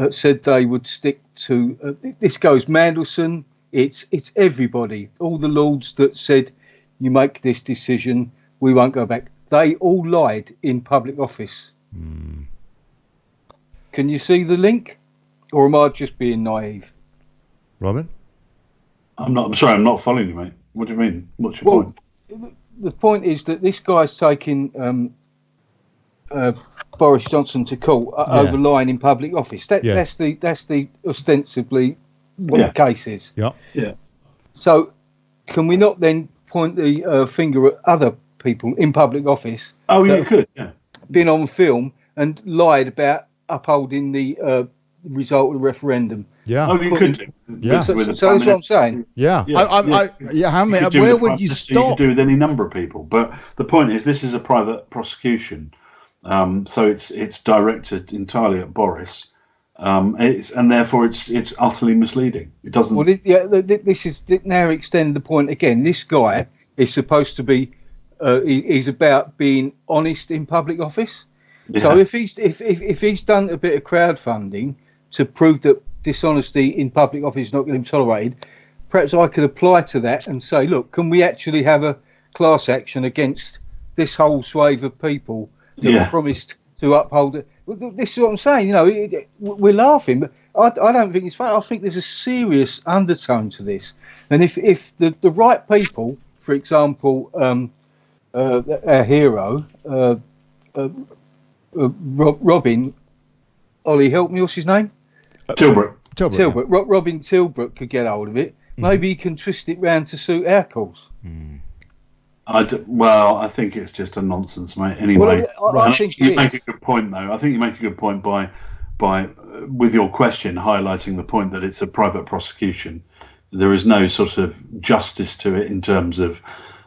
said they would stick to this goes Mandelson. It's everybody. All the lords that said you make this decision, we won't go back. They all lied in public office. Can you see the link? Or am I just being naive? Robin? I'm sorry, I'm not following you, mate. What do you mean? What's your point? The point is that this guy's taking Boris Johnson to court over lying in public office. That's the ostensibly what the case is. Yeah. So can we not then point the finger at other people in public office? Oh, you could, yeah. Been on film and lied about upholding the result of the referendum. Yeah. Oh, you could do. Yeah. So that's what I'm saying. Yeah. How many? Where would you stop? You could do with any number of people, but the point is, this is a private prosecution, so it's directed entirely at Boris, and therefore it's utterly misleading. It doesn't. Well, this is now extend the point again. This guy is supposed to be. He's about being honest in public office. Yeah. So if he's done a bit of crowdfunding to prove that dishonesty in public office is not going to be tolerated, perhaps I could apply to that and say, look, can we actually have a class action against this whole swathe of people that promised to uphold it? This is what I'm saying. You know, we're laughing, but I don't think it's funny. I think there's a serious undertone to this. And if the right people, for example, our hero, Robin, Olly, help me, what's his name? Tilbrook. Robin Tilbrook could get hold of it. Maybe he can twist it round to suit our cause. I think it's just a nonsense, mate. Anyway, I think you make a good point, though. I think you make a good point by with your question highlighting the point that it's a private prosecution. There is no sort of justice to it in terms of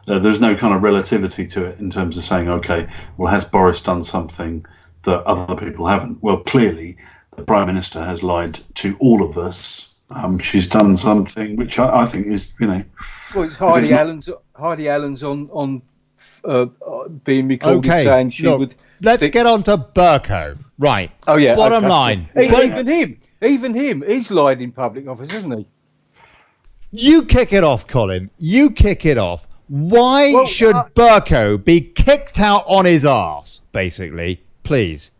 there's no kind of relativity to it in terms of saying, okay, well, has Boris done something that other people haven't? Well, clearly, the Prime Minister has lied to all of us. She's done something which I think is, Well, it's Heidi Allen's on being recorded saying she would. Let's get on to Bercow. Right. Oh yeah. Bottom line. Even him. He's lied in public office, hasn't he? You kick it off, Colin. You kick it off. Why should Bercow be kicked out on his arse, basically? Please.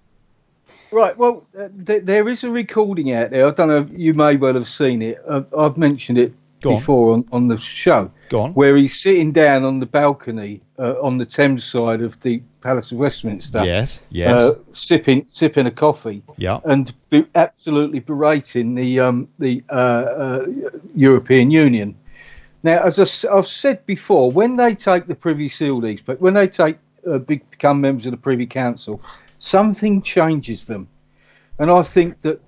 Right, well, there is a recording out there. I don't know if you may well have seen it. I've mentioned it before on the show. Go on. Where he's sitting down on the balcony on the Thames side of the Palace of Westminster. Yes. Sipping a coffee. Yeah. And absolutely berating the European Union. Now, as I've said before, when they take the Privy Seal, when they take become members of the Privy Council, something changes them. And I think that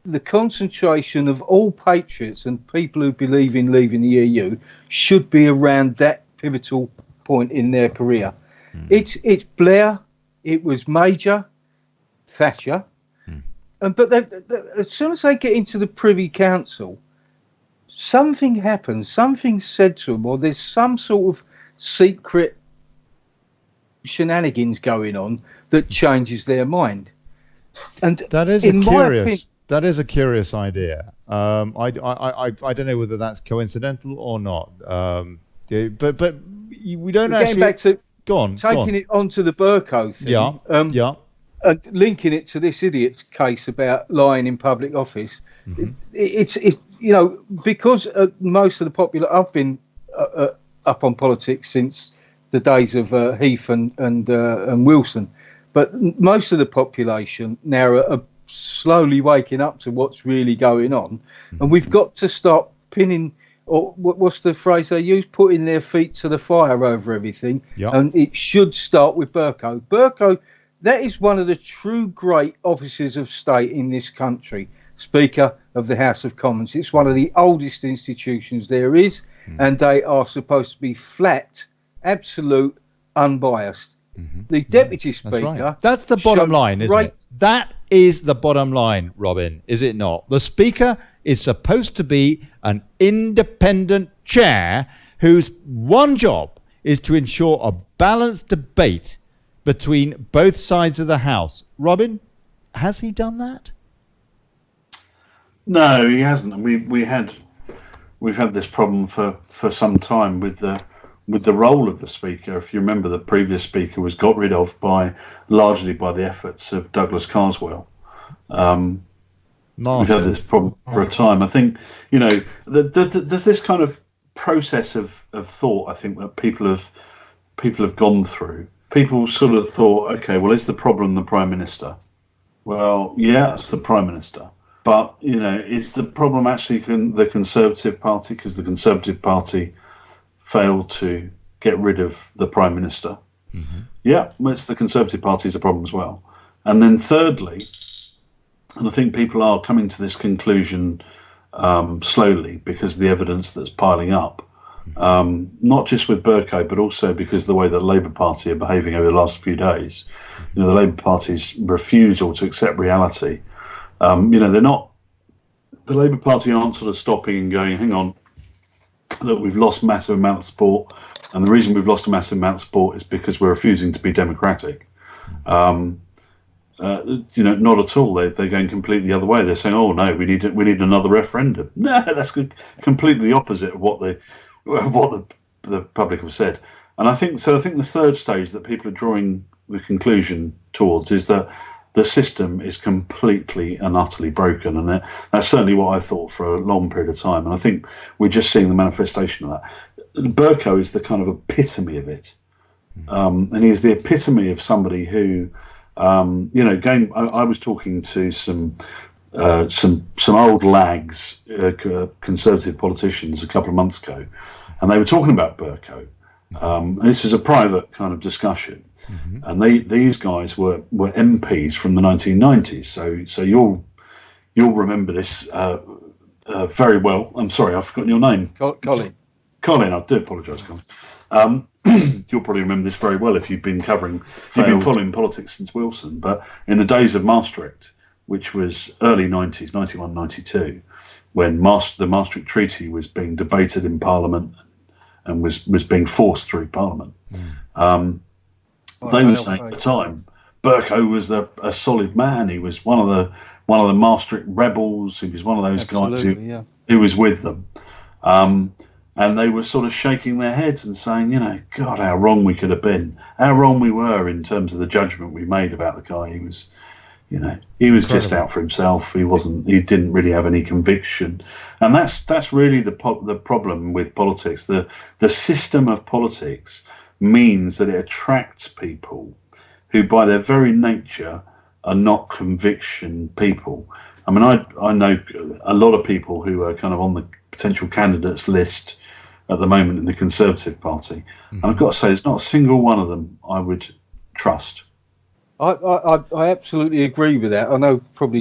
the concentration of all patriots and people who believe in leaving the EU should be around that pivotal point in their career. It's Blair, it was Major, Thatcher, but as soon as they get into the Privy Council, something happens, something's said to them, or there's some sort of secret shenanigans going on that changes their mind. And that is a curious idea. I don't know whether that's coincidental or not. But we don't actually. Getting back to taking it onto the Bercow thing. And linking it to this idiot's case about lying in public office. It's because most of the popular. I've been up on politics since the days of Heath and Wilson, but most of the population now are slowly waking up to what's really going on, and we've got to start pinning, or what's the phrase they use, putting their feet to the fire over everything. And it should start with Bercow. Bercow, that is one of the true great officers of state in this country, Speaker of the House of Commons. It's one of the oldest institutions there is, and they are supposed to be flat, absolute, unbiased. The Deputy Speaker... That's right. That's the bottom line, isn't it? That is the bottom line, Robin, is it not? The Speaker is supposed to be an independent chair whose one job is to ensure a balanced debate between both sides of the House. Robin, has he done that? No, he hasn't. And we've had this problem for some time with the role of the Speaker. If you remember, the previous Speaker was got rid of largely by the efforts of Douglas Carswell. We've had this problem for a time. I think, there's this kind of process of thought, I think, that people have gone through. People sort of thought, okay, well, is the problem the Prime Minister? Well, yeah, it's the Prime Minister. But, is the problem actually the Conservative Party? Because the Conservative Party failed to get rid of the Prime Minister. Yeah, well, it's the Conservative Party is a problem as well. And then thirdly, and I think people are coming to this conclusion slowly because of the evidence that's piling up, not just with Bercow, but also because of the way that the Labour Party are behaving over the last few days. The Labour Party's refusal to accept reality. They're not. The Labour Party aren't sort of stopping and going, hang on, that we've lost massive amount of support, and the reason we've lost a massive amount of support is because we're refusing to be democratic. Not at all. They're going completely the other way. They're saying, oh no, we need another referendum. No, that's completely the opposite of what the public have said. And I think the third stage that people are drawing the conclusion towards is that the system is completely and utterly broken, and that's certainly what I thought for a long period of time. And I think we're just seeing the manifestation of that. Bercow is the kind of epitome of it, and he's the epitome of somebody who, I was talking to some old lags, Conservative politicians, a couple of months ago, and they were talking about Bercow. This is a private kind of discussion. And these guys were MPs from the 1990s. So you'll remember this very well. I'm sorry, I've forgotten your name. Colin. Colin, I do apologise, Colin. You'll probably remember this very well if you've been following politics since Wilson. But in the days of Maastricht, which was early 90s, 91, 92, when the Maastricht Treaty was being debated in Parliament and was being forced through Parliament. They were saying at the time, Bercow was a solid man. He was one of the Maastricht rebels. He was one of those guys who was with them. And they were sort of shaking their heads and saying, God, how wrong we could have been, how wrong we were in terms of the judgment we made about the guy. He was Incredible. Just out for himself. He didn't really have any conviction. And that's really the problem with politics. The system of politics means that it attracts people who by their very nature are not conviction people. I mean, I know a lot of people who are kind of on the potential candidates list at the moment in the Conservative Party. And I've got to say, there's not a single one of them I would trust. I absolutely agree with that. I know probably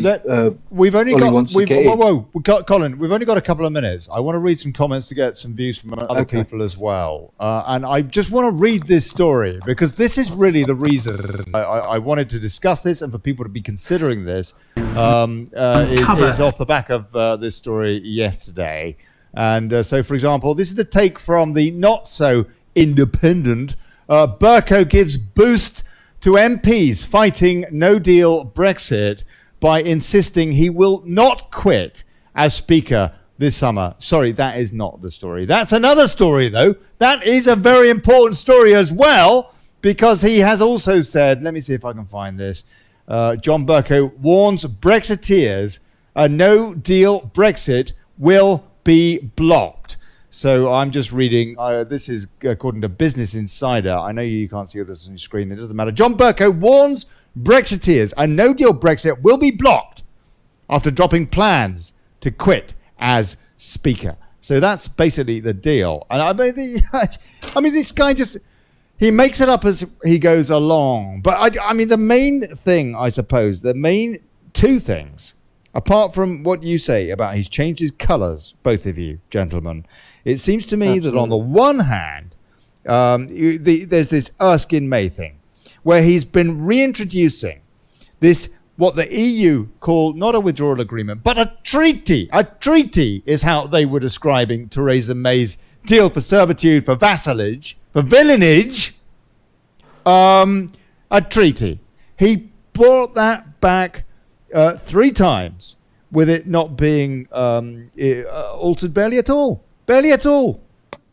we've only Olly got wants to get in. Colin, we've only got a couple of minutes. I want to read some comments to get some views from other people as well, and I just want to read this story because this is really the reason I wanted to discuss this and for people to be considering this is off the back of this story yesterday. And so, for example, this is the take from the not so independent. Bercow gives boost to MPs fighting no-deal Brexit by insisting he will not quit as Speaker this summer. Sorry, that is not the story. That's another story, though. That is a very important story as well, because he has also said, let me see if I can find this, John Bercow warns Brexiteers a no-deal Brexit will be blocked. So I'm just reading, this is according to Business Insider. I know you can't see this on your screen. It doesn't matter. John Bercow warns Brexiteers a no-deal Brexit will be blocked after dropping plans to quit as Speaker. So that's basically the deal. And I mean, this guy just, he makes it up as he goes along. But I mean, the main thing, I suppose, the main two things, apart from what you say about he's changed his colours, both of you, gentlemen, it seems to me that on the one hand, there's this Erskine May thing, where he's been reintroducing this, what the EU call not a withdrawal agreement, but a treaty. A treaty is how they were describing Theresa May's deal for servitude, for vassalage, for villanage. A treaty. He brought that back 3 times, with it not being altered barely at all. Barely at all,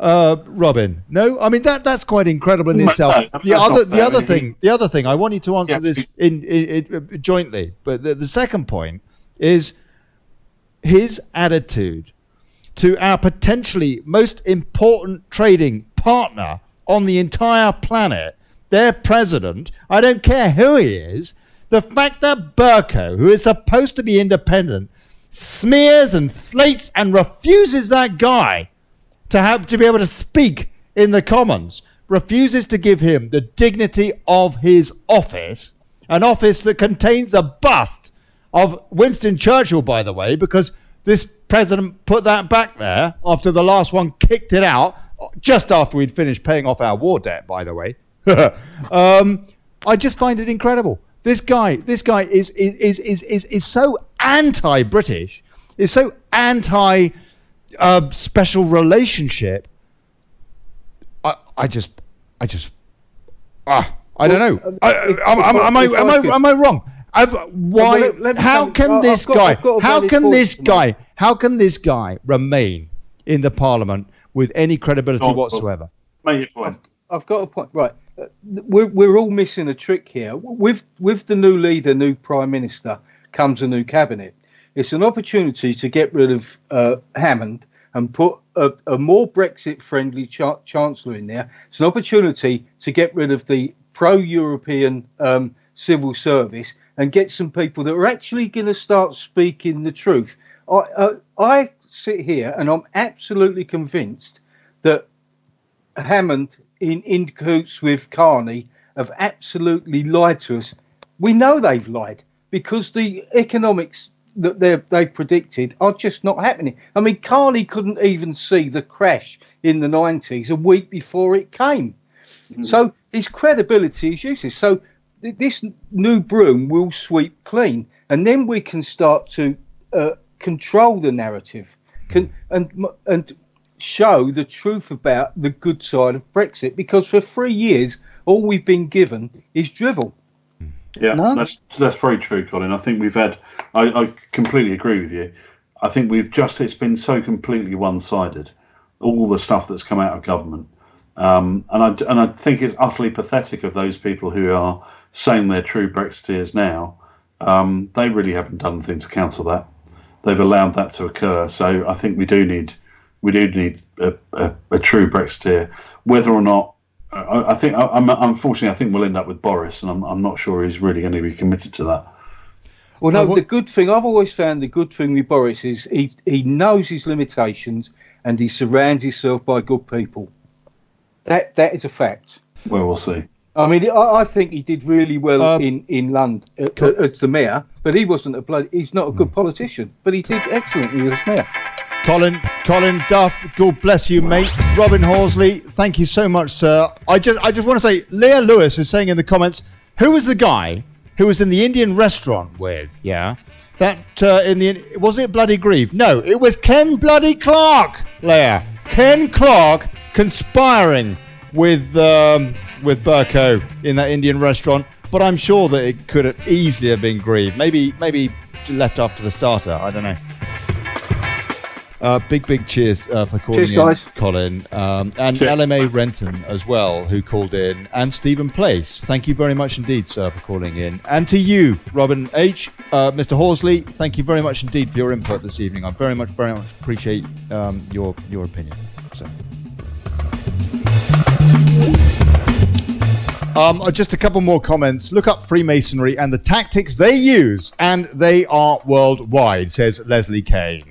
Robin. No, I mean that's quite incredible in itself. The other thing. I want you to answer this in jointly. But the second point is his attitude to our potentially most important trading partner on the entire planet, their president. I don't care who he is. The fact that Bercow, who is supposed to be independent, smears and slates and refuses that guy to be able to speak in the Commons, refuses to give him the dignity of his office, an office that contains a bust of Winston Churchill, by the way, because this president put that back there after the last one kicked it out, just after we'd finished paying off our war debt, by the way. I just find it incredible. This guy is so anti-British, is so anti special relationship. I don't know. Am I wrong? How can this guy remain in the Parliament with any credibility whatsoever? Make your point. I've got a point. Right. We're all missing a trick here. With the new leader, new prime minister, comes a new cabinet. It's an opportunity to get rid of Hammond and put a more Brexit-friendly chancellor in there. It's an opportunity to get rid of the pro-European civil service and get some people that are actually going to start speaking the truth. I sit here and I'm absolutely convinced that Hammond, in cahoots with Carney, have absolutely lied to us. We know they've lied because the economics that they've predicted are just not happening. I mean, Carney couldn't even see the crash in the 90s a week before it came. So his credibility is useless. So this new broom will sweep clean, and then we can start to control the narrative and show the truth about the good side of Brexit, because for 3 years all we've been given is drivel. Yeah, that's very true, Colin. I think we've had, I completely agree with you. I think it's been so completely one-sided, all the stuff that's come out of government. And I think it's utterly pathetic of those people who are saying they're true Brexiteers now. They really haven't done anything to counter that. They've allowed that to occur. So I think we do need a true Brexiteer. Whether or not, I think, unfortunately, I think we'll end up with Boris, and I'm not sure he's really going to be committed to that. Well, no, the good thing, I've always found the good thing with Boris is he knows his limitations and he surrounds himself by good people. That is a fact. Well, we'll see. I mean, I think he did really well in London as the mayor, but he wasn't he's not a good politician, but he did excellently as mayor. Colin Duff, God bless you, mate. Robin Horsley, thank you so much, sir. I just want to say, Leah Lewis is saying in the comments, who was the guy who was in the Indian restaurant with? Yeah, that was it Bloody Grieve? No, it was Ken Bloody Clark. Leah, Ken Clark conspiring with Bercow in that Indian restaurant, but I'm sure that it could have easily have been Grieve. Maybe left after the starter. I don't know. Big cheers for calling in, guys. Colin. And cheers. LMA Renton as well, who called in. And Stephen Place. Thank you very much indeed, sir, for calling in. And to you, Robin H., Mr. Horsley, thank you very much indeed for your input this evening. I very much appreciate your opinion. So. Just a couple more comments. Look up Freemasonry and the tactics they use, and they are worldwide, says Leslie Kane.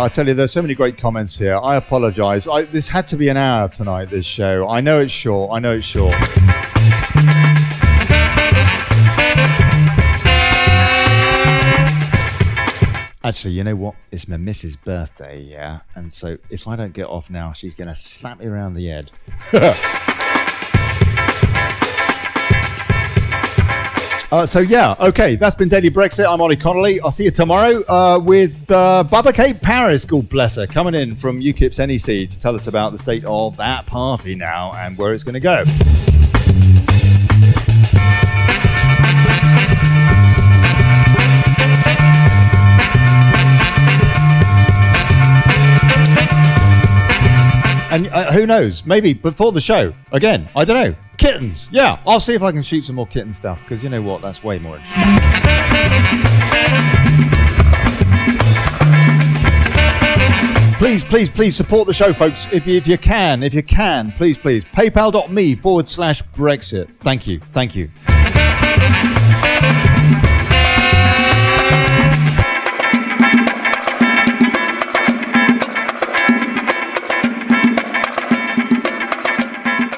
I tell you, there's so many great comments here. I apologise. This had to be an hour tonight, this show. I know it's short. Actually, you know what? It's my missus' birthday, yeah? And so if I don't get off now, she's going to slap me around the head. Okay, that's been Daily Brexit. I'm Olly Connelly. I'll see you tomorrow with Baba Kate Paris, God bless her, coming in from UKIP's NEC to tell us about the state of that party now and where it's going to go. And who knows, maybe before the show, again, I don't know, kittens. Yeah, I'll see if I can shoot some more kitten stuff, because you know what, that's way more interesting. Please support the show, folks, if you can, please. PayPal.me/Brexit. Thank you.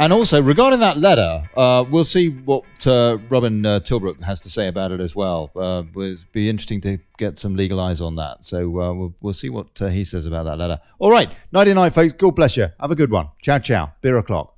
And also, regarding that letter, we'll see what Robin Tilbrook has to say about it as well. It'll be interesting to get some legal eyes on that. So we'll see what he says about that letter. All right, nighty night, folks. God bless you. Have a good one. Ciao, ciao. Beer o'clock.